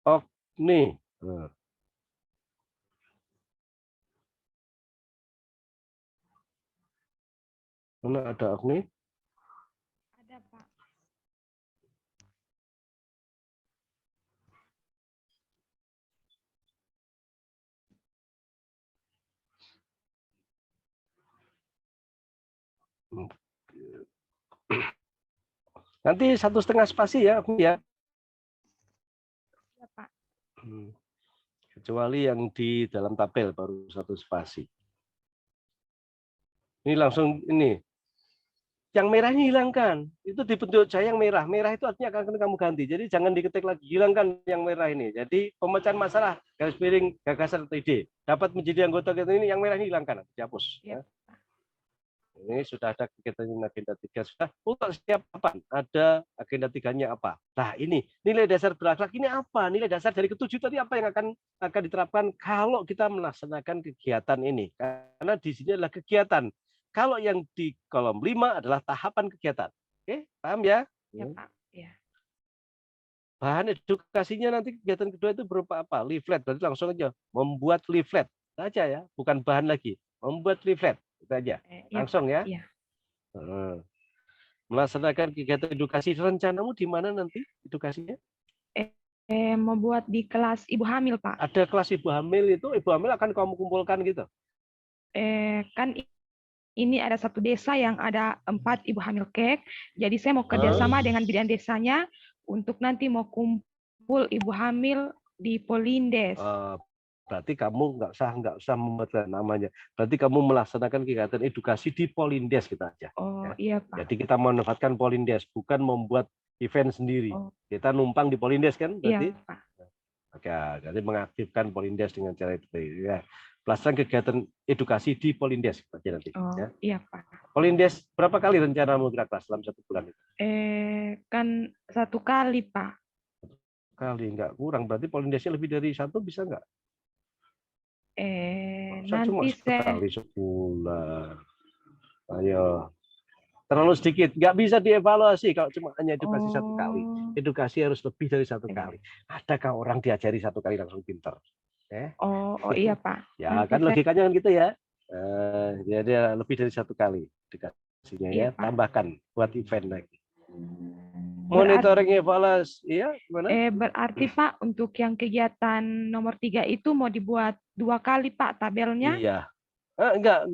Oh, nih. Mana ada Agni? Ada, Pak. Nanti 1,5 spasi ya, Agni ya. Ya, Pak. Kecuali yang di dalam tabel baru 1 spasi. Ini langsung ini. Yang merahnya hilangkan. Itu di bentuk saya yang merah. Merah itu artinya akan kamu ganti. Jadi jangan diketik lagi. Hilangkan yang merah ini. Jadi pemecahan masalah garis miring gagasan atau ide dapat menjadi anggota kita ini yang merah ini hilangkan. Dihapus. Ya. Ini sudah ada kegiatan agenda 3 sudah. Untuk setiap kapan ada agenda 3-nya apa? Nah, ini nilai dasar berakhlak ini apa? Nilai dasar dari ke-7 tadi apa yang akan diterapkan kalau kita melaksanakan kegiatan ini? Karena di sini adalah kegiatan. Kalau yang di kolom 5 adalah tahapan kegiatan. Oke, paham ya? Ya, Pak. Ya. Bahan edukasinya nanti kegiatan kedua itu berupa apa? Leaflet. Berarti langsung aja membuat leaflet saja ya, bukan bahan lagi. Membuat leaflet itu aja. Langsung ya. Iya. Melaksanakan kegiatan edukasi. Rencanamu di mana nanti edukasinya? Membuat di kelas ibu hamil, Pak. Ada kelas ibu hamil itu, ibu hamil akan kamu kumpulkan gitu? Kan ini ada satu desa yang ada 4 ibu hamil kek. Jadi saya mau kerjasama dengan bidan desanya untuk nanti mau kumpul ibu hamil di Polindes. Berarti kamu nggak usah membuat namanya. Berarti kamu melaksanakan kegiatan edukasi di Polindes kita aja. Oh, ya. Iya, Pak. Jadi kita memanfaatkan Polindes, bukan membuat event sendiri. Oh. Kita numpang di Polindes kan? Berarti? Iya, Pak. Oke, jadi mengaktifkan Polindes dengan cara itu. Ya. Pelaksanaan kegiatan edukasi di Polindes aja nanti. Oh, Ya. iya, Pak. Polindes berapa kali rencanamu kira-kira dalam 1 bulan itu? Kan 1 kali, Pak. Kali nggak kurang. Berarti Polindesnya lebih dari 1 bisa nggak? Nanti saya sekali sebulan. Ayo. Terlalu sedikit. Nggak bisa dievaluasi kalau cuma hanya edukasi 1 kali. Edukasi harus lebih dari 1 kali. Adakah orang diajari 1 kali langsung pintar? Oh iya, Pak. Ya Nanti kan saya- logikanya kan gitu ya. Jadi lebih dari 1 kali edukasinya ya. Iya, Pak. Tambahkan buat event lagi. Monitoring evaluasi, iya gimana? Berarti Pak, untuk yang kegiatan nomor 3 itu mau dibuat 2 kali Pak tabelnya? Iya. Enggak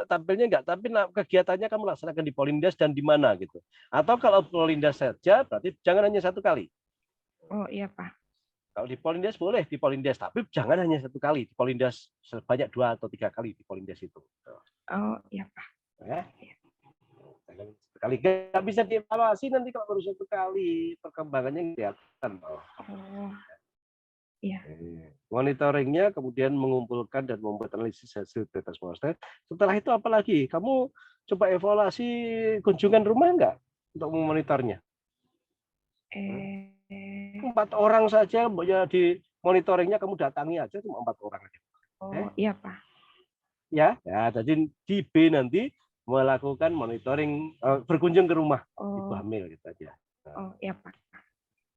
tabelnya enggak, tapi kegiatannya kamu laksanakan di Polindes dan di mana gitu. Atau kalau Polindes saja, berarti jangan hanya 1 kali. Oh iya Pak. Kalau di Polindes boleh di Polindes, tapi jangan hanya 1 kali. Di Polindes sebanyak 2 atau 3 kali di Polindes itu. Oh iya Pak. Ya. Sekali nggak bisa dievaluasi nanti kalau baru 1 kali perkembangannya kelihatan. Oh iya. Monitoringnya kemudian mengumpulkan dan membuat analisis hasil data semester. Setelah itu apa lagi? Kamu coba evaluasi kunjungan rumah nggak untuk memonitornya? 4 orang saja, ya di monitoringnya kamu datangi aja cuma 4 orang aja. Oh, iya, Pak. Ya, jadi di B nanti melakukan monitoring, berkunjung ke rumah ibu Oh, hamil gitu aja. oh, iya, Pak.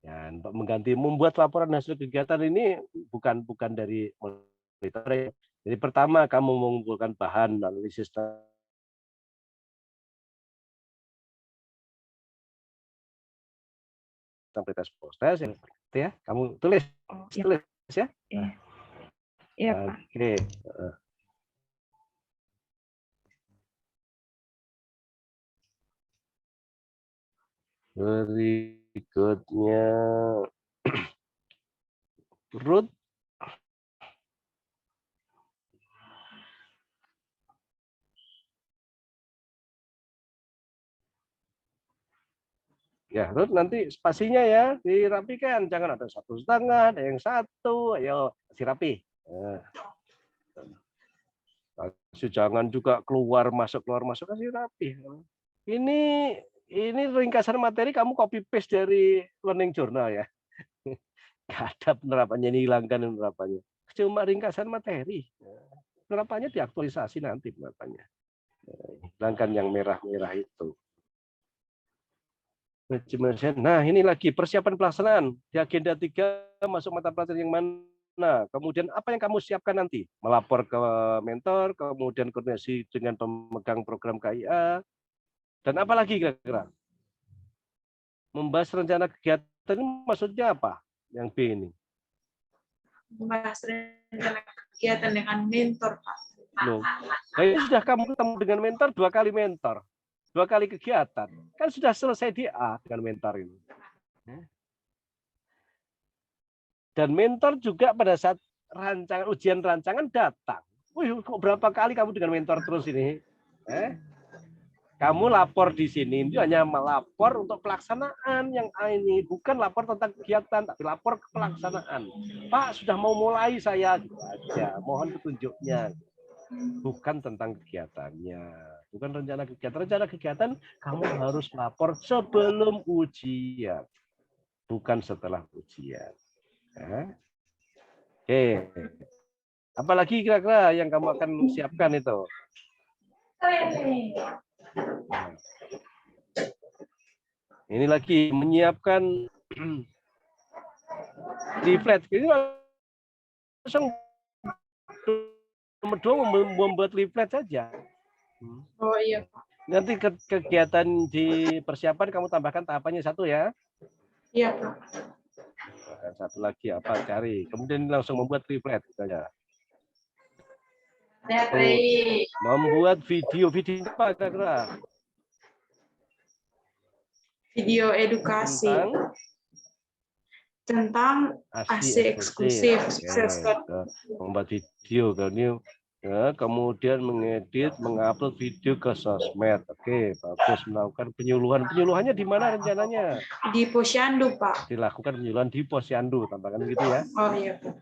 Ya, untuk mengganti membuat laporan hasil kegiatan ini bukan dari monitoring. Jadi pertama kamu mengumpulkan bahan analisis sampai tes postes ya. Kamu tulis Oh, iya, tulis Pak. ya. Iya, iya, Pak. Oke. Berikutnya Ruth. Ya, Ruth nanti spasinya ya dirapikan, jangan ada 1,5, ada yang 1, ayo kasih rapi. Jangan juga keluar masuk kasih rapi. Ini ringkasan materi kamu copy paste dari learning journal ya. Nggak ada penerapannya, ini hilangkan penerapannya. Cuma ringkasan materi. Penerapannya diaktualisasi nanti penerapannya. Hilangkan yang merah-merah itu. Nah, ini lagi persiapan pelaksanaan. Di agenda 3 masuk mata pelajaran yang mana? Kemudian apa yang kamu siapkan nanti? Melapor ke mentor, kemudian koordinasi dengan pemegang program KIA, dan apa lagi kira-kira? Membahas rencana kegiatan ini maksudnya apa? Yang B ini. Membahas rencana kegiatan dengan mentor, Pak. Loh, ini sudah kamu ketemu dengan mentor 2 kali mentor. 2 kali kegiatan. Kan sudah selesai di A dengan mentor ini. Dan mentor juga pada saat ujian rancangan datang. Wih, kok berapa kali kamu dengan mentor terus ini? Kamu lapor di sini itu hanya melapor untuk pelaksanaan yang ini, bukan lapor tentang kegiatan, tapi lapor ke pelaksanaan. Pak, sudah mau mulai saya, gitu aja. Mohon petunjuknya. Bukan tentang kegiatannya, bukan rencana kegiatan. Rencana kegiatan kamu harus lapor sebelum ujian, bukan setelah ujian. Oke. Apalagi kira-kira yang kamu akan siapkan itu? Ini lagi menyiapkan leaflet. Ini langsung nomor 2 membuat leaflet saja. Oh iya, Pak. Nanti kegiatan di persiapan kamu tambahkan tahapannya 1 ya. Iya, Pak. Satu lagi apa cari. Kemudian langsung membuat leaflet saja. Membuat video apa kira-kira? Video edukasi tentang ASI eksklusif sukses. Membuat video kan ya, kemudian mengedit, mengupload video ke sosmed. Oke, bagus. Melakukan penyuluhannya di mana rencananya? Di Posyandu, Pak. Dilakukan penyuluhan di Posyandu, tambahkan gitu ya. Oh iya, Pak.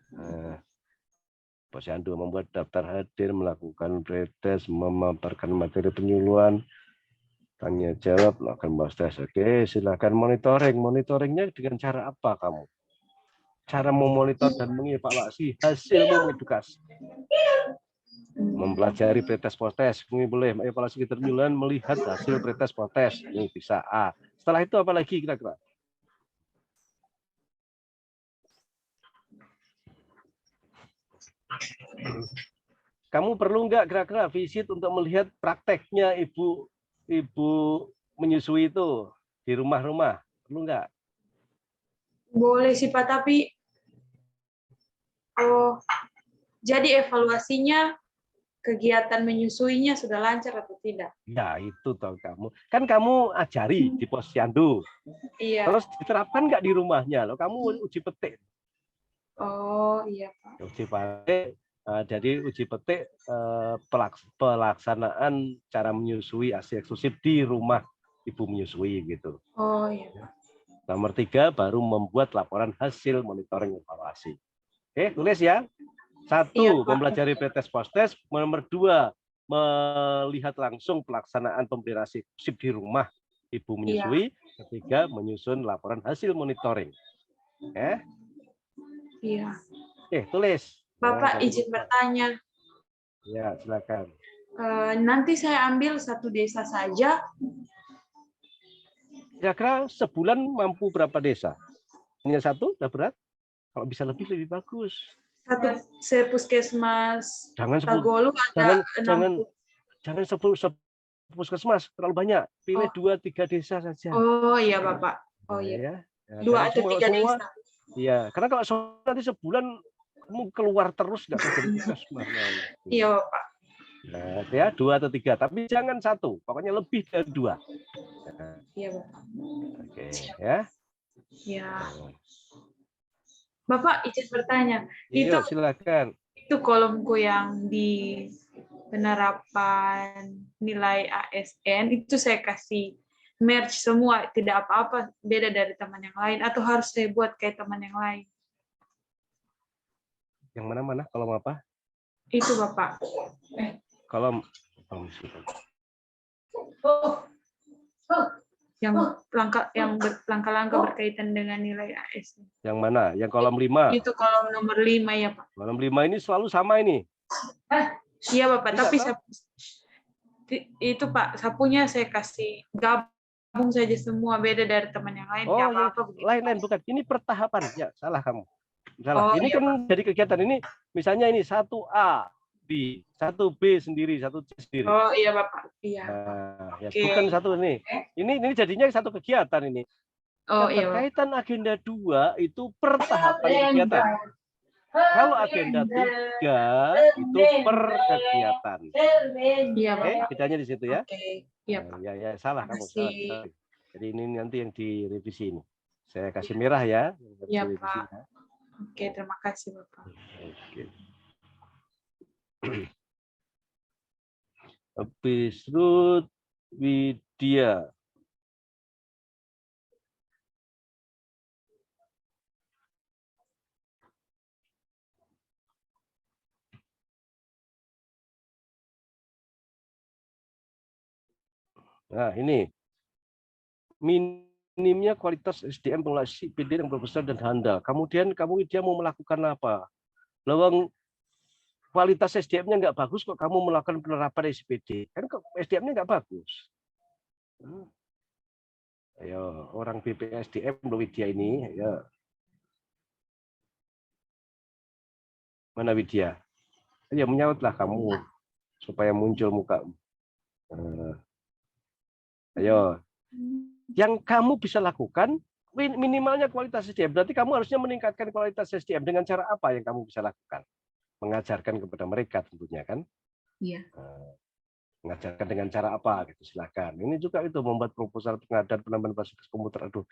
Posyandu membuat daftar hadir, melakukan pretest, memaparkan materi penyuluhan, tanya jawab, melakukan bahas. Oke, silakan monitoring. Monitoringnya dengan cara apa kamu? Cara memonitor dan mengevaluasi hasil mengedukasi. Mempelajari pretest postes, boleh evaluasi keterjualan, melihat hasil pretest postes. Ini bisa A. Setelah itu apa lagi kira-kira? Kamu perlu nggak kira-kira visit untuk melihat prakteknya ibu menyusui itu di rumah-rumah? Perlu nggak? Boleh sih, Pak, tapi jadi evaluasinya kegiatan menyusuinya sudah lancar atau tidak? Ya, itu tahu kamu. Kan kamu ajari di Posyandu. Iya. Terus diterapkan nggak di rumahnya? Loh, kamu uji petik. Oh, iya, Pak. Uji petik. Jadi uji petik pelaksanaan cara menyusui ASI eksklusif di rumah ibu menyusui gitu. Oh, iya. Nomor 3 baru membuat laporan hasil monitoring evaluasi. Oke, tulis ya. 1, Iya, mempelajari pretest postes. Nomor 2, melihat langsung pelaksanaan pemberian ASI eksklusif di rumah ibu menyusui. Ketiga, menyusun laporan hasil monitoring. Iya. Tulis. Bapak jangan izin lupa. bertanya. Ya, silakan. Nanti saya ambil satu desa saja. Kira-kira sebulan mampu berapa desa? Hanya satu, udah berat. Kalau bisa lebih bagus. Satu sepuskesmas Jangan Tagolu ada jangan 10 puskesmas terlalu banyak. Pilih 2-3 desa saja. Oh iya Bapak. Oh Nah, iya. ya. Ya, 2 jangan atau 3 semua. desa. Iya, karena kalau nanti sebulan kamu keluar terus nggak bisa jadi puskesmas. Iya Bapak. Nah, ya 2 atau 3, tapi jangan 1. Pokoknya lebih dari 2. Nah, Iya Bapak. oke, ya. Ya. Bapak izin bertanya. Iya, silakan. Itu kolomku yang di penerapan nilai ASN itu saya kasih merge semua, tidak apa-apa beda dari teman yang lain, atau harus saya buat kayak teman yang lain? Yang mana kolom apa? Itu Bapak. Kolom yang langkah-langkah berkaitan dengan nilai ASN. yang mana? Yang kolom 5. Itu kolom nomor 5 ya Pak. Kolom 5 ini selalu sama ini. Iya Bapak, Tidak, tapi Pak. itu Pak, sapunya saya kasih gabung saja semua, beda dari teman yang lain. Oh, Nggak ya, apa-apa begitu. lain bukan. Ini pertahapan. Ya, salah kamu. Salah. Oh, Ini iya, kan dari kegiatan ini, misalnya ini 1A, B, 1B sendiri, 1C sendiri. Oh iya Bapak, iya. Nah, ya, Oke. bukan satu ini. Ini jadinya satu kegiatan ini. Oh iya Bapak. Berkaitan agenda 2 itu pertahapan kegiatan. Kalau agenda 3 itu per kegiatan. Iya Oke, Bapak. bedanya di situ ya. Oke, iya Pak. Ya, salah kamu. Terima Salah. kasih. Jadi ini nanti yang direvisi ini. Saya kasih merah ya. Iya, Direvisi Pak. ya. Oke, terima kasih Bapak. Oke. Habis Ruth Widya. Nah, ini minimnya kualitas SDM pengelola PD yang berbesar dan handal. Kemudian dia mau melakukan apa? Lawang kualitas SDM-nya nggak bagus kok kamu melakukan penerapan SPD. Kan SDM-nya nggak bagus. Ayo, orang BPSDM Widya ini, ya. Mana Widya? Ya menyautlah kamu supaya muncul muka. Ayo, yang kamu bisa lakukan minimalnya kualitas SDM. Berarti kamu harusnya meningkatkan kualitas SDM dengan cara apa yang kamu bisa lakukan? Mengajarkan kepada mereka tentunya kan? Iya. Mengajarkan dengan cara apa? Gitu silakan. Ini juga itu membuat proposal pengadaan penambahan fasilitas komputer. Aduh,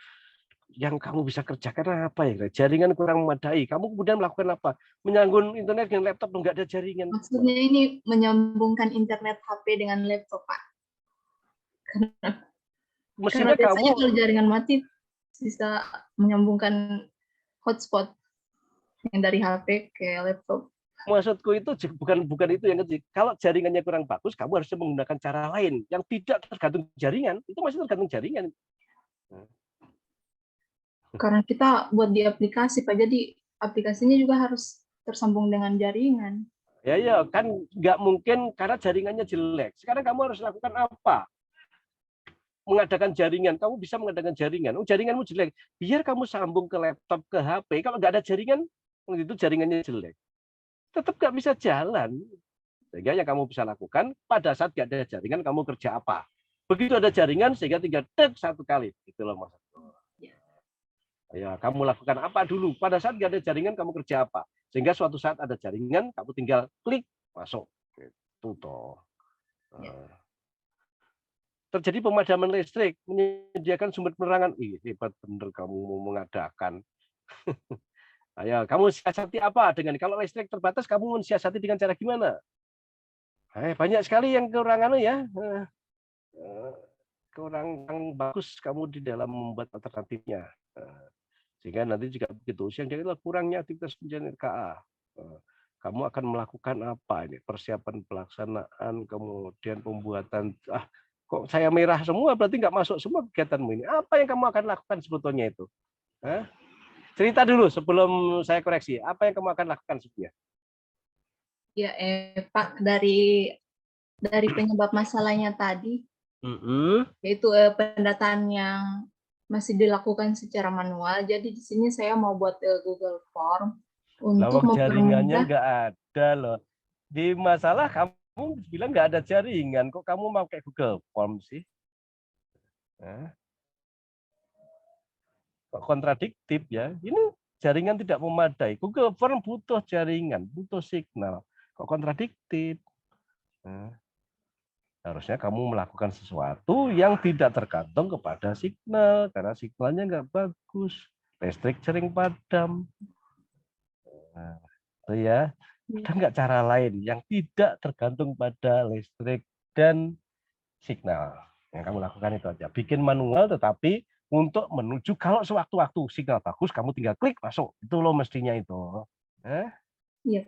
yang kamu bisa kerjakan apa ya? Jaringan kurang memadai. Kamu kemudian melakukan apa? Menyambung internet dengan laptop nggak ada jaringan. Maksudnya ini menyambungkan internet HP dengan laptop, Pak. Mestinya Karena biasanya kamu kalau jaringan mati bisa menyambungkan hotspot yang dari HP ke laptop. maksudku itu bukan itu yang kecil. Kalau jaringannya kurang bagus, kamu harusnya menggunakan cara lain yang tidak tergantung jaringan. Itu masih tergantung jaringan. Karena kita buat di aplikasi, Pak. Jadi aplikasinya juga harus tersambung dengan jaringan. Ya kan nggak mungkin karena jaringannya jelek. Sekarang kamu harus lakukan apa? Mengadakan jaringan. Kamu bisa mengadakan jaringan. Oh, jaringanmu jelek. Biar kamu sambung ke laptop, ke HP. Kalau nggak ada jaringan, itu jaringannya jelek. Tetap nggak bisa jalan. Sehingga yang kamu bisa lakukan pada saat nggak ada jaringan, kamu kerja apa? Begitu ada jaringan, sehingga tinggal tek satu kali. Itu loh maksudku. Ya, kamu lakukan apa dulu? Pada saat nggak ada jaringan, kamu kerja apa? Sehingga suatu saat ada jaringan, kamu tinggal klik masuk. Itu toh. Terjadi pemadaman listrik, menyediakan sumber penerangan. Ih, hebat bener kamu mau mengadakan. Ayo, kamu siasati apa dengan kalau listrik terbatas, kamu mensiasati dengan cara gimana? Banyak sekali yang kekurangan ya. Kurang bagus kamu di dalam membuat alternatifnya. Sehingga nanti juga begitu. Yang jadi kurangnya aktivitas penjaringan KA. Kamu akan melakukan apa ini? Persiapan pelaksanaan, kemudian pembuatan. Kok saya merah semua, berarti nggak masuk semua kegiatanmu ini. Apa yang kamu akan lakukan sebetulnya itu? Cerita dulu sebelum saya koreksi. Apa yang kamu akan lakukan sebetulnya? Ya, Pak, dari penyebab masalahnya tadi, yaitu pendataan yang masih dilakukan secara manual. Jadi di sini saya mau buat Google Form untuk Lawak jaringannya mempermudah. nggak ada loh. Di masalah kamu bilang nggak ada jaringan, kok kamu mau pakai Google Form sih? Kok kontradiktif ya? Ini jaringan tidak memadai. Google Form butuh jaringan, butuh signal. Kok kontradiktif? Harusnya kamu melakukan sesuatu yang tidak tergantung kepada signal, karena signalnya nggak bagus. Listrik sering padam. Nah, itu ya. Ada nggak cara lain yang tidak tergantung pada listrik dan signal? Yang kamu lakukan itu aja. Bikin manual tetapi untuk menuju kalau sewaktu-waktu signal bagus, kamu tinggal klik masuk. Itu lo mestinya itu. Iya.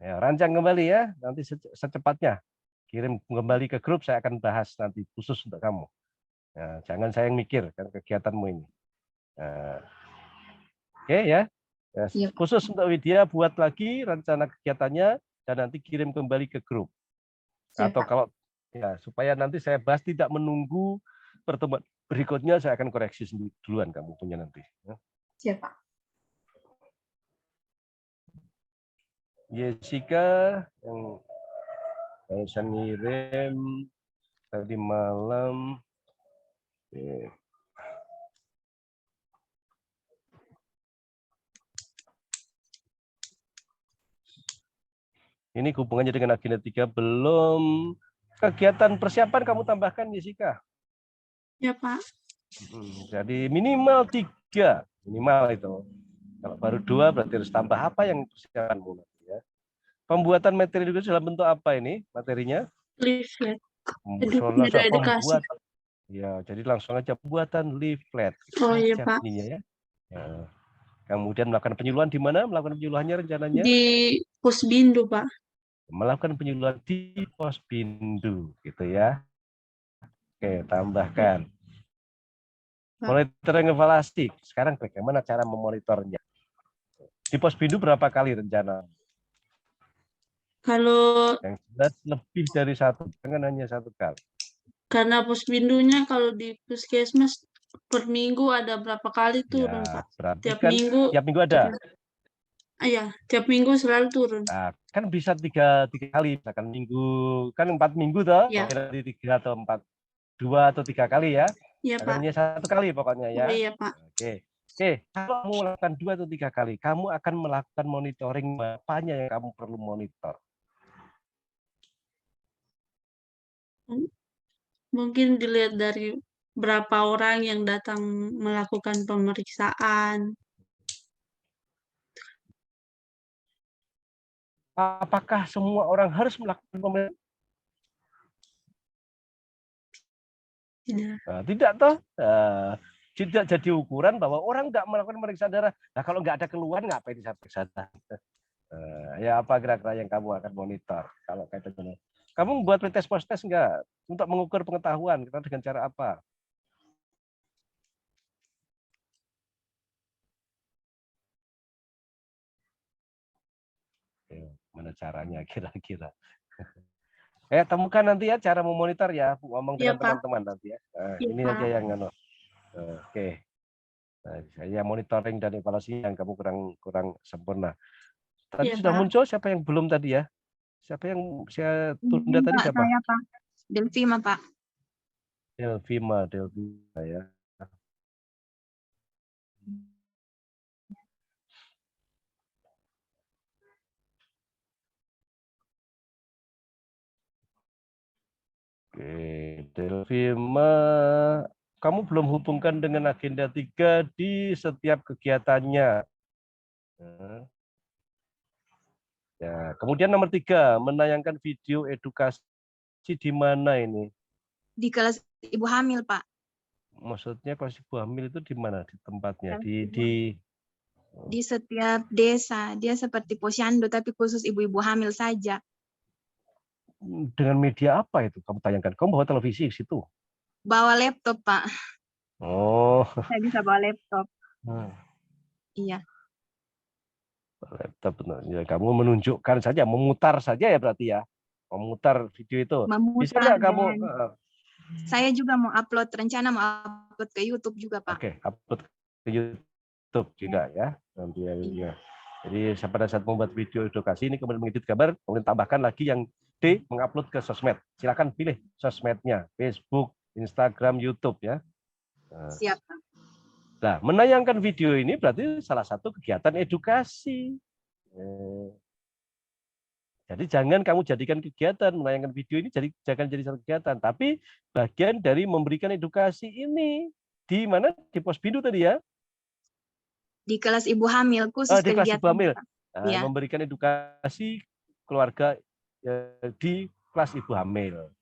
Ya, rancang kembali ya, nanti secepatnya. Kirim kembali ke grup, saya akan bahas nanti khusus untuk kamu. Ya, jangan saya yang mikir kan kegiatanmu ini. Oke ya. Iya. Khusus untuk Widya, buat lagi rencana kegiatannya dan nanti kirim kembali ke grup. Siap, Atau Pak. kalau ya supaya nanti saya bahas tidak menunggu pertemuan berikutnya, saya akan koreksi sendiri duluan kamu punya nanti. Ya. Siap, Pak. Jessica yang saya ngirim tadi malam. Oke. Ini hubungannya dengan agenda 3 belum. Kegiatan persiapan kamu tambahkan, Jessica. Ya, Pak. Jadi minimal 3, minimal itu. Kalau baru 2 berarti harus tambah apa yang persiapanmu nanti ya. Pembuatan materi edukasi dalam bentuk apa ini materinya? Leaflet. Pembuat. Ya, jadi langsung aja pembuatan leaflet. Oh iya, Pak. Ya. Ya. Kemudian melakukan penyuluhan di mana? Melakukan penyuluhannya rencananya? Di Pusbindu, Pak. Melakukan penyuluhan di Posbindu, gitu ya. Oke, tambahkan. Monitoring evaluasi. Sekarang bagaimana cara memonitornya? Di Posbindu berapa kali rencana? Kalau Yang jelas lebih dari 1, jangan hanya 1 kali. karena Pusbindunya kalau di Puskesmas per minggu ada berapa kali turun, Ya, Pak? berarti Tiap kan minggu. tiap minggu ada. Iya, tiap minggu selalu turun. Nah, kan bisa tiga kali, misalkan minggu kan 4 minggu toh, Ya. dari 3 atau 4, 2 atau 3 kali ya. Iya, Pak. Hanya 1 kali pokoknya ya. Oh, iya, Pak. Oke, kalau kamu melakukan 2 atau 3 kali, kamu akan melakukan monitoring apanya yang kamu perlu monitor. Mungkin dilihat dari berapa orang yang datang melakukan pemeriksaan. Apakah semua orang harus melakukan pemeriksaan? Tidak. Nah, tidak toh. Tidak jadi ukuran bahwa orang nggak melakukan pemeriksaan darah. Nah, kalau nggak ada keluhan, ngapain diperiksa? Ya apa kira-kira yang kamu akan monitor kalau kayak gitu? Kamu buat pretest post-test nggak untuk mengukur pengetahuan kita dengan cara apa? Mana caranya kira-kira? Temukan nanti ya cara memonitor ya, ngomong dengan teman-teman nanti ya. Ini aja yang oke. Nah, saya monitoring dan evaluasi yang kamu kurang sempurna. Tadi sudah muncul siapa yang belum tadi ya? Siapa yang saya tunda tadi siapa? Saya, Pak. Delvima, Pak. Delvima ya. Oke, Delvima, kamu belum hubungkan dengan agenda 3 di setiap kegiatannya. Ya, kemudian nomor 3, menayangkan video edukasi di mana ini? Di kelas ibu hamil, Pak. Maksudnya kelas ibu hamil itu di mana? Di tempatnya? Di setiap desa. Dia seperti posyandu, tapi khusus ibu-ibu hamil saja. Dengan media apa itu kamu tayangkan? Kamu bawa televisi di situ? Bawa laptop, Pak. Oh. Saya bisa bawa laptop. Iya. Laptop, ya, kamu menunjukkan saja, memutar saja ya berarti ya, memutar video itu. Bisa Memutar nggak kamu? dan saya juga mau upload, rencana mau upload ke YouTube juga, Pak. Oke, upload ke YouTube juga ya. Nanti ya. Jadi pada saat membuat video edukasi ini kemudian mengedit gambar, kemudian tambahkan lagi yang D, mengupload ke sosmed. Silakan pilih sosmednya, Facebook, Instagram, YouTube ya. Siap, Pak. Nah, menayangkan video ini berarti salah satu kegiatan edukasi. Jadi jangan kamu jadikan kegiatan menayangkan video ini, jangan jadi satu kegiatan, tapi bagian dari memberikan edukasi ini di mana, di Posbindu tadi ya? Di kelas ibu hamil khusus Di kelas kegiatan. ibu hamil. Ya. Memberikan edukasi keluarga di kelas ibu hamil.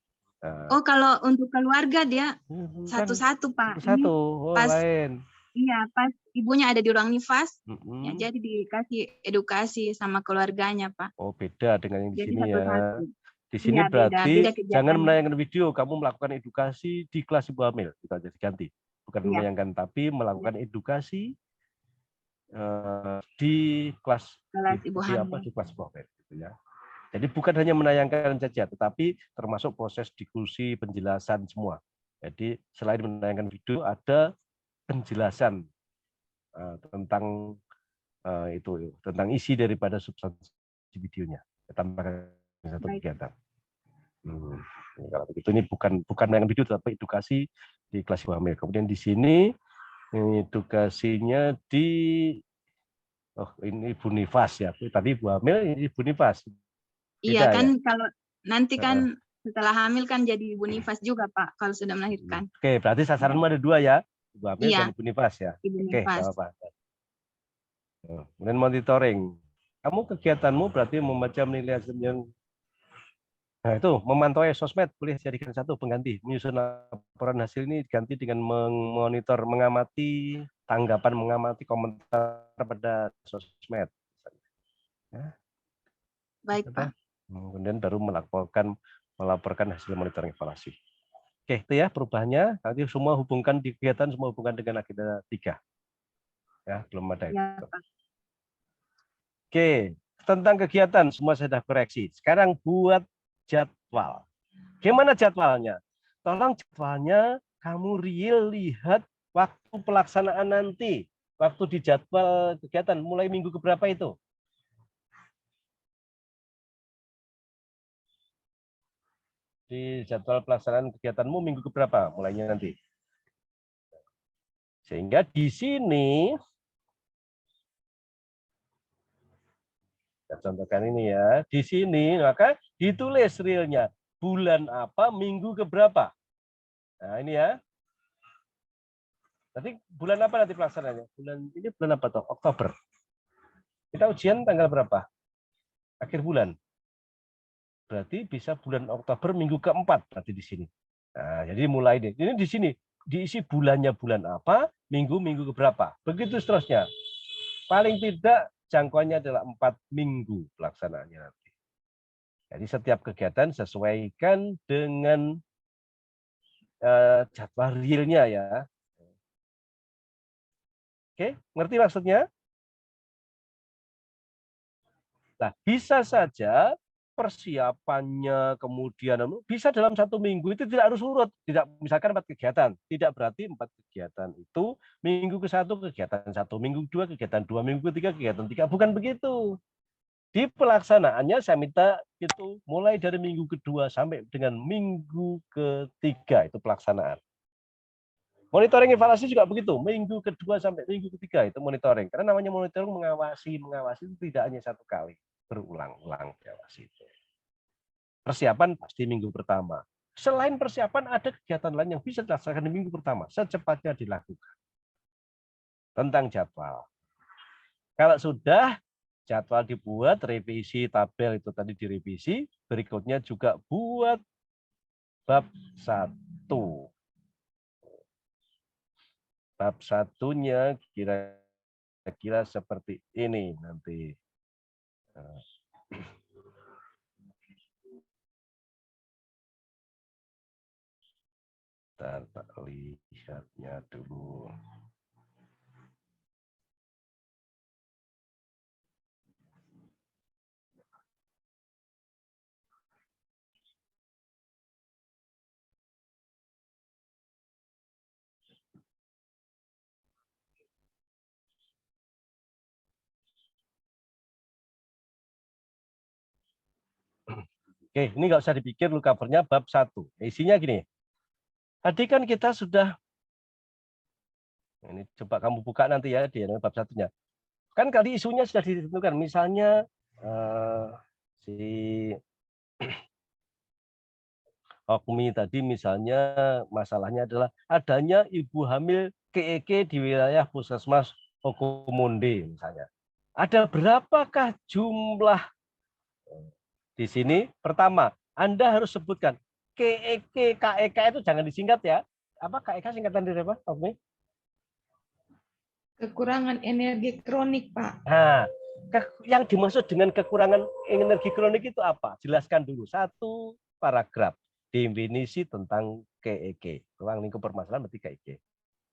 Oh, kalau untuk keluarga dia satu-satu, Pak. Satu, pas, lain. Iya, pas ibunya ada di ruang nifas, ya, jadi dikasih edukasi sama keluarganya, Pak. Oh, beda dengan yang di Jadi sini ya. Di sini ya, berarti beda jangan menayangkan video, kamu melakukan edukasi di kelas ibu hamil. Kita jadi ganti. Bukan menayangkan, tapi melakukan edukasi di kelas ibu hamil. Di kelas ibu hamil, gitu ya. Jadi bukan hanya menayangkan saja, tetapi termasuk proses diskusi, penjelasan semua. Jadi selain menayangkan video, ada penjelasan tentang itu, tentang isi daripada substansi videonya. Tambahkan satu kegiatan. Kalau begitu ini bukan menayangkan video, tapi edukasi di kelas ibu hamil. Kemudian di sini edukasinya di ini Ibu Nifas ya. Tadi ibu hamil, ini Ibu Nifas. Iya kan, ya? kalau nanti kan setelah hamil kan jadi ibu nifas juga, Pak, kalau sudah melahirkan. Oke, berarti sasaranmu ada dua ya, ibu hamil dan ibu nifas ya. Ibu Oke, nifas. apa-apa. Kemudian monitoring. Kamu kegiatanmu berarti membaca, menilai hasil yang itu memantau sosmed, boleh jadikan satu pengganti. Menyusun laporan hasil ini diganti dengan memonitor, mengamati tanggapan, mengamati komentar pada sosmed. Ya. Baik, Pak. Kemudian baru melaporkan hasil monitoring evaluasi. Oke, itu ya perubahannya. Nanti semua hubungkan di kegiatan, semua hubungkan dengan agenda 3. Ya, belum ada ya, itu. Pak. Oke, tentang kegiatan semua saya sudah koreksi. Sekarang buat jadwal. Gimana jadwalnya? Tolong jadwalnya kamu real lihat waktu pelaksanaan nanti. Waktu di jadwal kegiatan mulai minggu keberapa itu? Di jadwal pelaksanaan kegiatanmu minggu keberapa mulainya nanti. Sehingga di sini, saya contohkan ini ya, di sini maka ditulis realnya bulan apa, minggu keberapa. Nah ini ya. Nanti bulan apa nanti pelaksanaannya? Bulan apa toh? Oktober. Kita ujian tanggal berapa? Akhir bulan. Berarti bisa bulan Oktober minggu keempat nanti di sini. Nah, jadi mulai deh. Ini di sini diisi bulannya bulan apa, minggu keberapa. Begitu seterusnya. Paling tidak jangkauannya adalah 4 minggu pelaksanaannya nanti. Jadi setiap kegiatan sesuaikan dengan jadwal realnya ya. Oke, ngerti maksudnya? Nah, bisa saja persiapannya kemudian bisa dalam 1 minggu itu tidak harus urut, tidak misalkan 4 kegiatan, tidak berarti 4 kegiatan itu minggu ke-1 kegiatan 1, minggu 2 kegiatan 2, minggu ke-3 kegiatan 3, bukan begitu. Di pelaksanaannya saya minta itu mulai dari minggu ke-2 sampai dengan minggu ke-3 itu pelaksanaan. Monitoring evaluasi juga begitu, minggu ke-2 sampai minggu ke-3 itu monitoring. Karena namanya monitoring mengawasi itu tidak hanya 1 kali, berulang-ulang evaluasi itu. Persiapan pasti minggu pertama. Selain persiapan ada kegiatan lain yang bisa dilaksanakan di minggu pertama, secepatnya dilakukan. Tentang jadwal. Kalau sudah jadwal dibuat, revisi tabel itu tadi direvisi, berikutnya juga buat bab 1. Bab 1-nya kira-kira seperti ini nanti. Kita lihatnya dulu. Oke, ini nggak usah dipikir, lu covernya bab 1. Isinya gini. Tadi kan kita sudah, ini coba kamu buka nanti ya di bab 1-nya. Kan kali isunya sudah ditentukan. Misalnya si Okmi tadi misalnya masalahnya adalah adanya ibu hamil KEK di wilayah Puskesmas Okomunde misalnya. Ada berapakah jumlah di sini? Pertama, Anda harus sebutkan KEK, KEK itu jangan disingkat ya. Apa KEK singkatan dari apa, Okmi? Kekurangan energi kronik, Pak. Nah, yang dimaksud dengan kekurangan energi kronik itu apa? Jelaskan dulu. 1 paragraf. Definisi tentang KEK. Ruang lingkup permasalahan berarti KEK.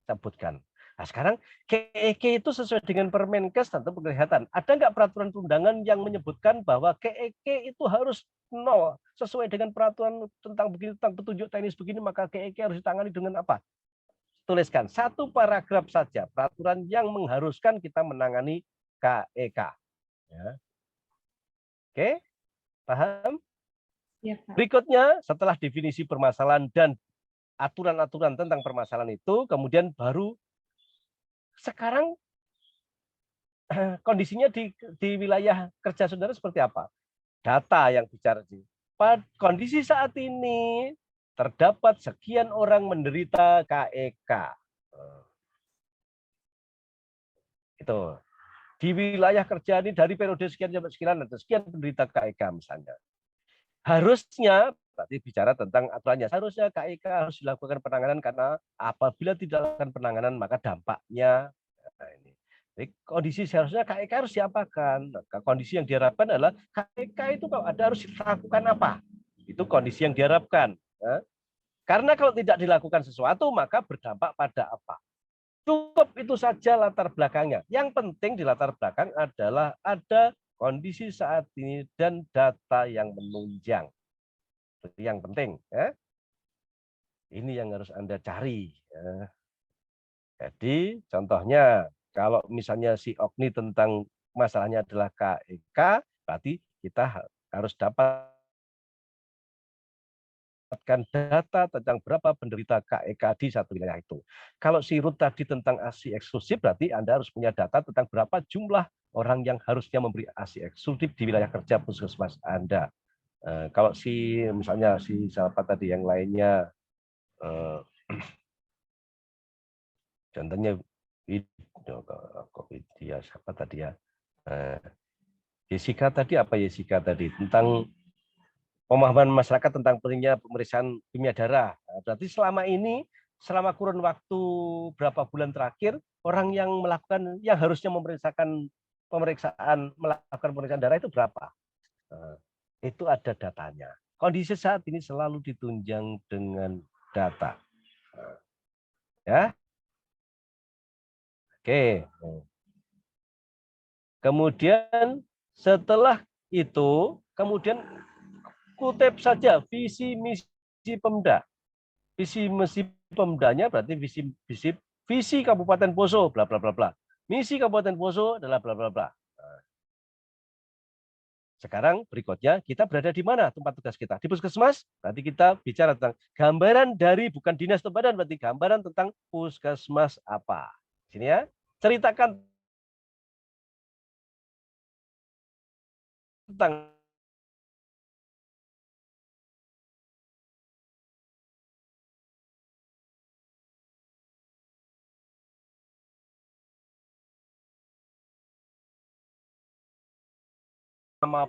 Sebutkan. Nah, sekarang KEK itu sesuai dengan Permenkes tentu kelihatan. Ada nggak peraturan perundangan yang menyebutkan bahwa KEK itu harus 0 sesuai dengan peraturan tentang begini, tentang petunjuk teknis begini, maka KEK harus ditangani dengan apa? Tuliskan 1 paragraf saja peraturan yang mengharuskan kita menangani KEK. Ya. Oke, paham? Ya, Pak. Berikutnya, setelah definisi permasalahan dan aturan-aturan tentang permasalahan itu, kemudian baru sekarang kondisinya di wilayah kerja saudara seperti apa? Data yang bicara. Pada kondisi saat ini, terdapat sekian orang menderita KEK. Itu. Di wilayah kerja ini dari periode sekian sampai sekian ada sekian penderita KEK misalnya. Harusnya berarti bicara tentang aturannya. Harusnya KEK harus dilakukan penanganan karena apabila tidak dilakukan penanganan maka dampaknya ini. Jadi, kondisi seharusnya KEK harus diapakan? Kondisi yang diharapkan adalah KEK itu kalau ada harus dilakukan apa? Itu kondisi yang diharapkan. Ya. Karena kalau tidak dilakukan sesuatu maka berdampak pada apa? Cukup itu saja latar belakangnya. Yang penting di latar belakang adalah ada kondisi saat ini dan data yang menunjang. Itu yang penting. Ya. Ini yang harus Anda cari. Ya. Jadi contohnya kalau misalnya si Okni tentang masalahnya adalah KEK, berarti kita harus dapatkan data tentang berapa penderita KEK di satu wilayah itu. Kalau si Ruth tadi tentang ASI eksklusif, berarti Anda harus punya data tentang berapa jumlah orang yang harusnya memberi ASI eksklusif di wilayah kerja puskesmas Anda. Kalau si misalnya si siapa tadi yang lainnya, contohnya dia siapa tadi ya? Jessica tadi apa Jessica tadi tentang pemahaman masyarakat tentang pentingnya pemeriksaan kimia darah. Berarti selama ini, selama kurun waktu berapa bulan terakhir, orang yang melakukan, yang harusnya melakukan pemeriksaan darah itu berapa? Itu ada datanya. Kondisi saat ini selalu ditunjang dengan data. Ya, oke. Kemudian setelah itu, kemudian kutip saja visi misi Pemda. Visi misi Pemdanya berarti visi Kabupaten Poso bla bla bla bla. Misi Kabupaten Poso adalah bla bla bla. Sekarang berikutnya kita berada di mana tempat tugas kita? Di puskesmas. Berarti kita bicara tentang gambaran dari bukan dinas atau badan, berarti gambaran tentang puskesmas apa. Sini ya. Ceritakan tentang nama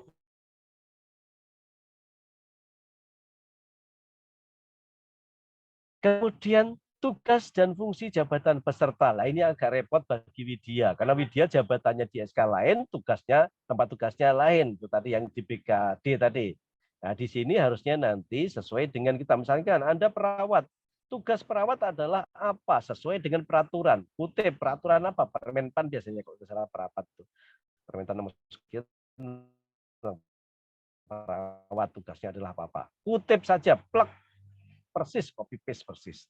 kemudian tugas dan fungsi jabatan peserta. Nah, ini agak repot bagi Widya karena Widya jabatannya di SK lain, tugasnya tempat tugasnya lain. Itu tadi yang di BKD tadi. Nah, di sini harusnya nanti sesuai dengan kita misalkan Anda perawat. Tugas perawat adalah apa? Sesuai dengan peraturan. Kutip peraturan apa? Permenpan biasanya kalau salah perawat itu. Permentan nomor sekian perawat tugasnya adalah apa-apa. Kutip saja, plek persis, copy paste persis.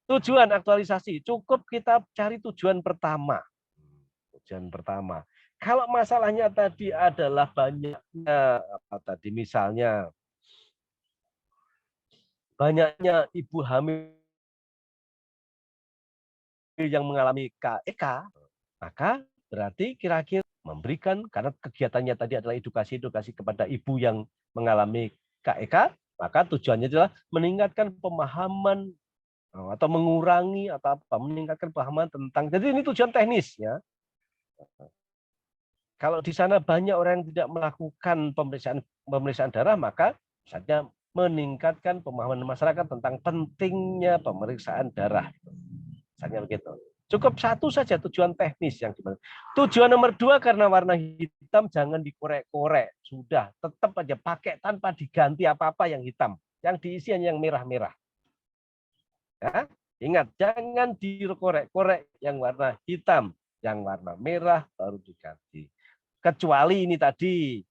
Tujuan aktualisasi, cukup kita cari tujuan pertama. Tujuan pertama. Kalau masalahnya tadi adalah banyaknya apa tadi misalnya banyaknya ibu hamil yang mengalami KEK, maka berarti kira-kira memberikan, karena kegiatannya tadi adalah edukasi kepada ibu yang mengalami KEK, maka tujuannya adalah meningkatkan pemahaman atau mengurangi atau apa, meningkatkan pemahaman tentang, jadi ini tujuan teknis ya. Kalau di sana banyak orang yang tidak melakukan pemeriksaan darah, maka misalnya meningkatkan pemahaman masyarakat tentang pentingnya pemeriksaan darah. Misalnya begitu. Cukup satu saja tujuan teknis yang dimana. Tujuan nomor 2, karena warna hitam jangan dikorek-korek. Sudah, tetap aja pakai tanpa diganti apa-apa yang hitam. Yang diisi hanya yang merah-merah. Ya, ingat, jangan dikorek-korek yang warna hitam. Yang warna merah baru diganti. Kecuali ini tadi,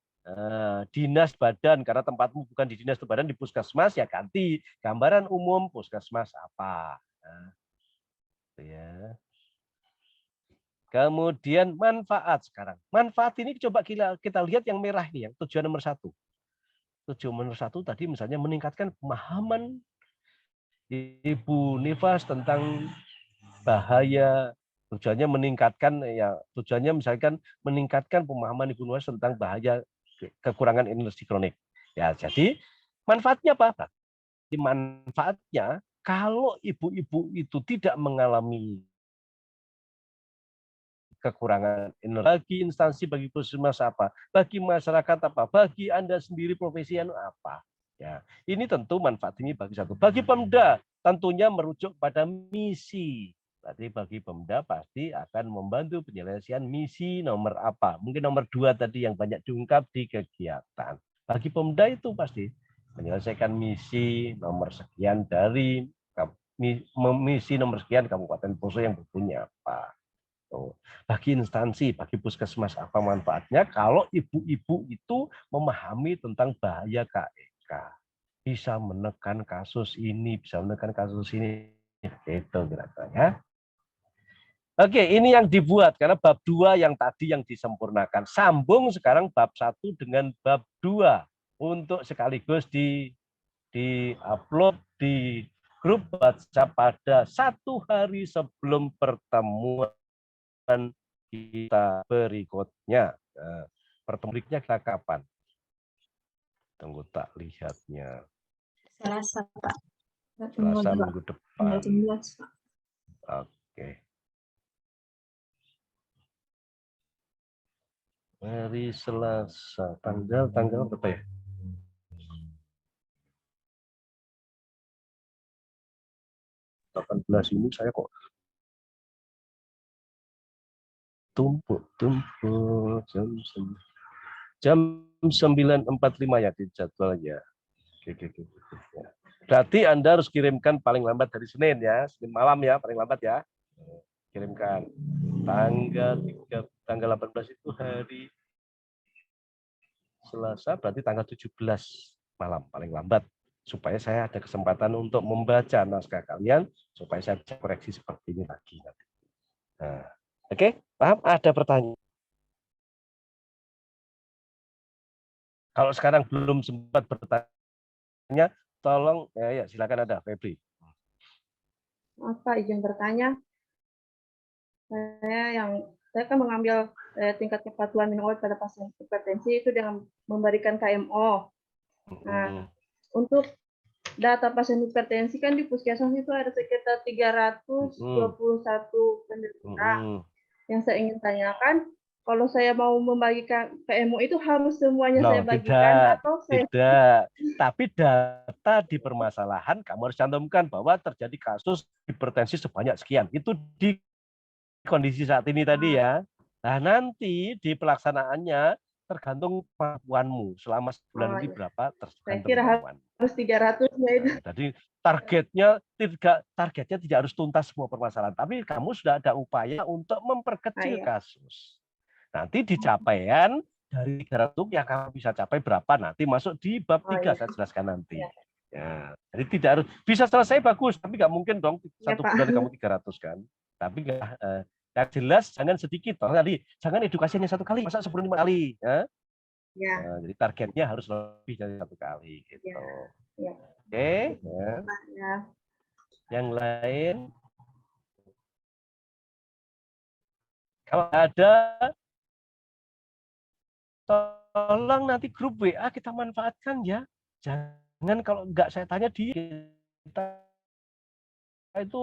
dinas badan, karena tempatmu bukan di dinas badan, di puskesmas, ya ganti gambaran umum puskesmas apa. Nah, ya. Kemudian manfaat sekarang. Manfaat ini coba kita lihat yang merah ini, yang tujuan nomor 1. Tujuan nomor 1 tadi misalnya meningkatkan pemahaman Ibu Nifas tentang bahaya. Tujuannya meningkatkan, ya tujuannya misalkan meningkatkan pemahaman Ibu Nifas tentang bahaya kekurangan energi kronik. Ya, jadi manfaatnya apa? Manfaatnya kalau ibu-ibu itu tidak mengalami kekurangan energi, bagi instansi, bagi puskesmas apa, bagi masyarakat apa, bagi Anda sendiri profesi apa. Ya, ini tentu manfaat ini bagi satu. Bagi Pemda tentunya merujuk pada misi. Berarti bagi Pemda pasti akan membantu penyelesaian misi nomor apa. Mungkin nomor 2 tadi yang banyak diungkap di kegiatan. Bagi Pemda itu pasti menyelesaikan misi nomor sekian dari misi nomor sekian Kabupaten Poso yang berpunya apa. Bagi instansi, bagi puskesmas apa manfaatnya kalau ibu-ibu itu memahami tentang bahaya KEK. Bisa menekan kasus ini, bisa menekan kasus ini. Itu kira-kira. Oke, ini yang dibuat karena bab 2 yang tadi yang disempurnakan. Sambung sekarang bab 1 dengan bab 2 untuk sekaligus di-upload di grup WhatsApp pada 1 hari sebelum pertemuan kita berikutnya. Pertemuannya kita kapan? Tunggu tak lihatnya. Selasa, Pak. Selasa minggu depan. 19, Pak. Oke. Hari Selasa, tanggal berapa ya? Ini saya kok tumpuk jam 9.45 ya di jadwalnya. Oke. Berarti Anda harus kirimkan paling lambat dari Senin ya, Senin malam ya, paling lambat ya. Kirimkan tanggal 18 itu hari Selasa, berarti tanggal 17 malam paling lambat, supaya saya ada kesempatan untuk membaca naskah kalian, supaya saya bisa koreksi seperti ini lagi. Nah, oke, paham? Ada pertanyaan? Kalau sekarang belum sempat bertanya, tolong ya silakan, ada Febri. Apa izin bertanya? Saya kan mengambil tingkat kepatuhan minum obat pada pasien hipertensi itu dengan memberikan KMO. Nah, untuk data pasien hipertensi kan di puskesmas itu ada sekitar 321 penderita. Yang saya ingin tanyakan, kalau saya mau membagikan PMO itu harus semuanya saya bagikan atau saya... Tidak. Tapi data di permasalahan kamu harus cantumkan bahwa terjadi kasus hipertensi sebanyak sekian. Itu di kondisi saat ini tadi ya. Nah, nanti di pelaksanaannya tergantung kemampuanmu selama sebulan ini berapa tergantung saya kira kemampuan. Harus 300 ya itu. Nah, jadi targetnya tidak harus tuntas semua permasalahan, tapi kamu sudah ada upaya untuk memperkecil kasus. Nanti di capaian dari 300 yang kamu bisa capai berapa nanti masuk di bab 3 saya jelaskan nanti. Ya, jadi tidak harus bisa selesai bagus, tapi nggak mungkin dong satu bulan kamu 300 kan. Tapi yang jelas jangan sedikit. Tadi jangan edukasinya 1 kali, masa sebelum 5 kali. Ya. Nah, jadi targetnya harus lebih dari 1 kali. Gitu. Ya. Oke, ya. Ya. Yang lain? Kalau ada, tolong nanti grup WA kita manfaatkan ya. Jangan kalau nggak saya tanya di kita itu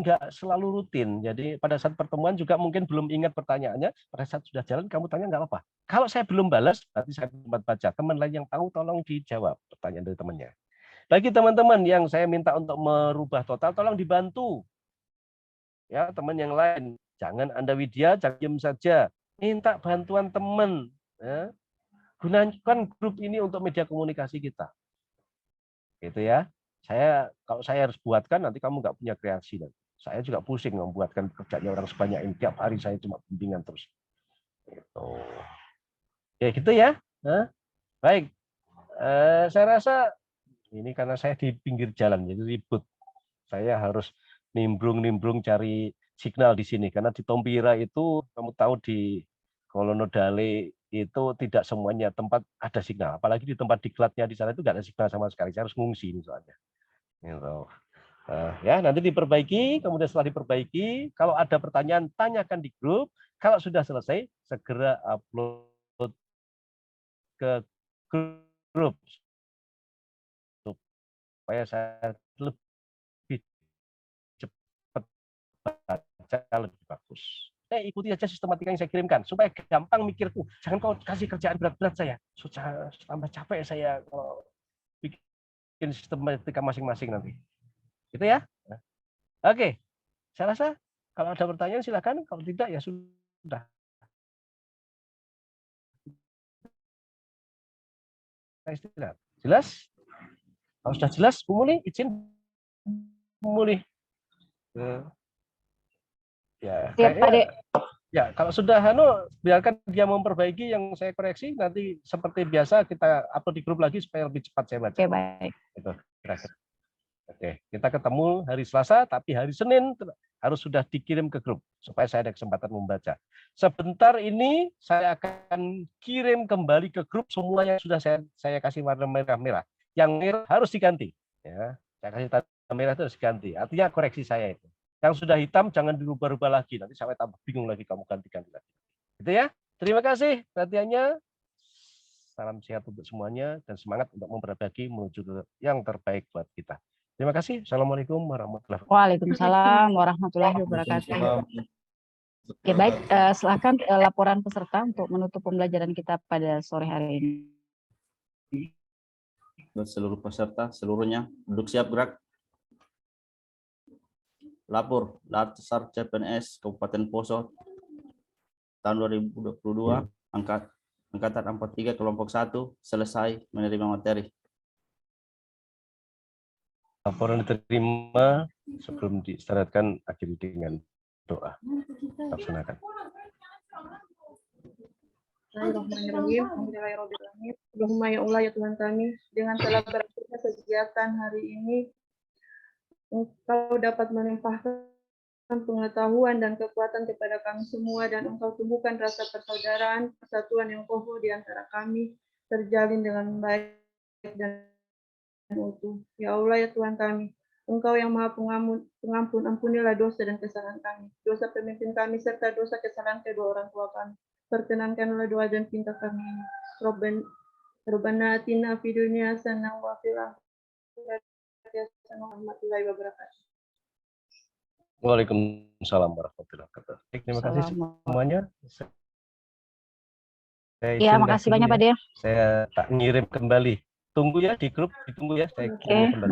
nggak selalu rutin. Jadi pada saat pertemuan juga mungkin belum ingat pertanyaannya. Pada saat sudah jalan kamu tanya nggak apa-apa. Kalau saya belum balas, berarti saya sempat baca. Teman lain yang tahu tolong dijawab pertanyaan dari temannya. Bagi teman-teman yang saya minta untuk merubah total, tolong dibantu. Ya, teman yang lain. Jangan Anda Widya, jangan diam saja. Minta bantuan teman. Ya. Gunakan grup ini untuk media komunikasi kita. Gitu ya. Kalau saya harus buatkan, nanti kamu nggak punya kreasi. Saya juga pusing membuatkan kerjanya orang sebanyak ini. Tiap hari saya cuma bimbingan terus. Gitu. Ya gitu ya. Nah, baik. Saya rasa ini karena saya di pinggir jalan, jadi ribut. Saya harus nimbrung cari signal di sini. Karena di Tompira itu, kamu tahu di Kolonodale itu tidak semuanya tempat ada signal. Apalagi di tempat diklatnya di sana itu nggak ada signal sama sekali. Saya harus ngungsi ini soalnya. Gitu. Ya, nanti diperbaiki, kemudian setelah diperbaiki, kalau ada pertanyaan, tanyakan di grup. Kalau sudah selesai, segera upload ke grup supaya saya lebih cepat baca, lebih bagus. Ikuti aja sistematika yang saya kirimkan supaya gampang mikirku. Jangan kau kasih kerjaan berat-berat saya. Sudah tambah capek saya kalau bikin sistematika masing-masing nanti. Gitu ya. Oke. Saya rasa kalau ada pertanyaan silakan, kalau tidak ya sudah. Istirahat. Jelas? Kalau sudah jelas, Bu Muli, izin Bu Muli. Ya, ya, kalau sudah biarkan dia memperbaiki yang saya koreksi, nanti seperti biasa kita upload di grup lagi supaya lebih cepat saya baca. Oke, baik. Itu. Oke, kita ketemu hari Selasa, tapi hari Senin harus sudah dikirim ke grup supaya saya ada kesempatan membaca. Sebentar ini saya akan kirim kembali ke grup semua yang sudah saya kasih warna merah-merah. Yang merah harus diganti. Ya, saya kasih tanda merah itu harus diganti. Artinya koreksi saya itu. Yang sudah hitam jangan dirubah-rubah lagi. Nanti sampai tambah bingung lagi kamu ganti-ganti lagi. Gitu ya. Terima kasih perhatiannya. Salam sehat untuk semuanya dan semangat untuk memperbaiki menuju ke yang terbaik buat kita. Terima kasih. Assalamualaikum warahmatullahi wabarakatuh. Waalaikumsalam warahmatullahi wabarakatuh. Oke, baik. Silakan laporan peserta untuk menutup pembelajaran kita pada sore hari ini. Buat seluruh peserta, seluruhnya duduk siap gerak. Lapor Latsar CPNS Kabupaten Poso tahun 2022 angkatan 43 kelompok 1 selesai menerima materi. Laporan diterima, sebelum disyaratkan akhiri dengan doa. Laksanakan. Bismillahirrahmanirrahim. Alhamdulillahirrahmanirrahim. Allahumma ya Allah ya Tuhan kami, dengan telah berakhirnya kegiatan hari ini, Engkau dapat melimpahkan pengetahuan dan kekuatan kepada kami semua, dan Engkau tumbuhkan rasa persaudaraan, persatuan yang kokoh di antara kami, terjalin dengan baik dan utuh. Ya Allah ya Tuhan kami, Engkau yang Maha Pengampun, ampunilah dosa dan kesalahan kami, dosa pemimpin kami, serta dosa kesalahan kedua orang tua kami. Perkenankanlah doa dan pinta kami ini. Rabbana atina fid dunya hasanah wa fil akhirati hasanah warahmatullahi wabarakatuh. Waalaikumsalam warahmatullahi wabarakatuh. Terima kasih semuanya. Ya, makasih banyak Pak Dia. Saya tak ngirim kembali. Tunggu ya di grup, ditunggu ya. Saya kirim kembali.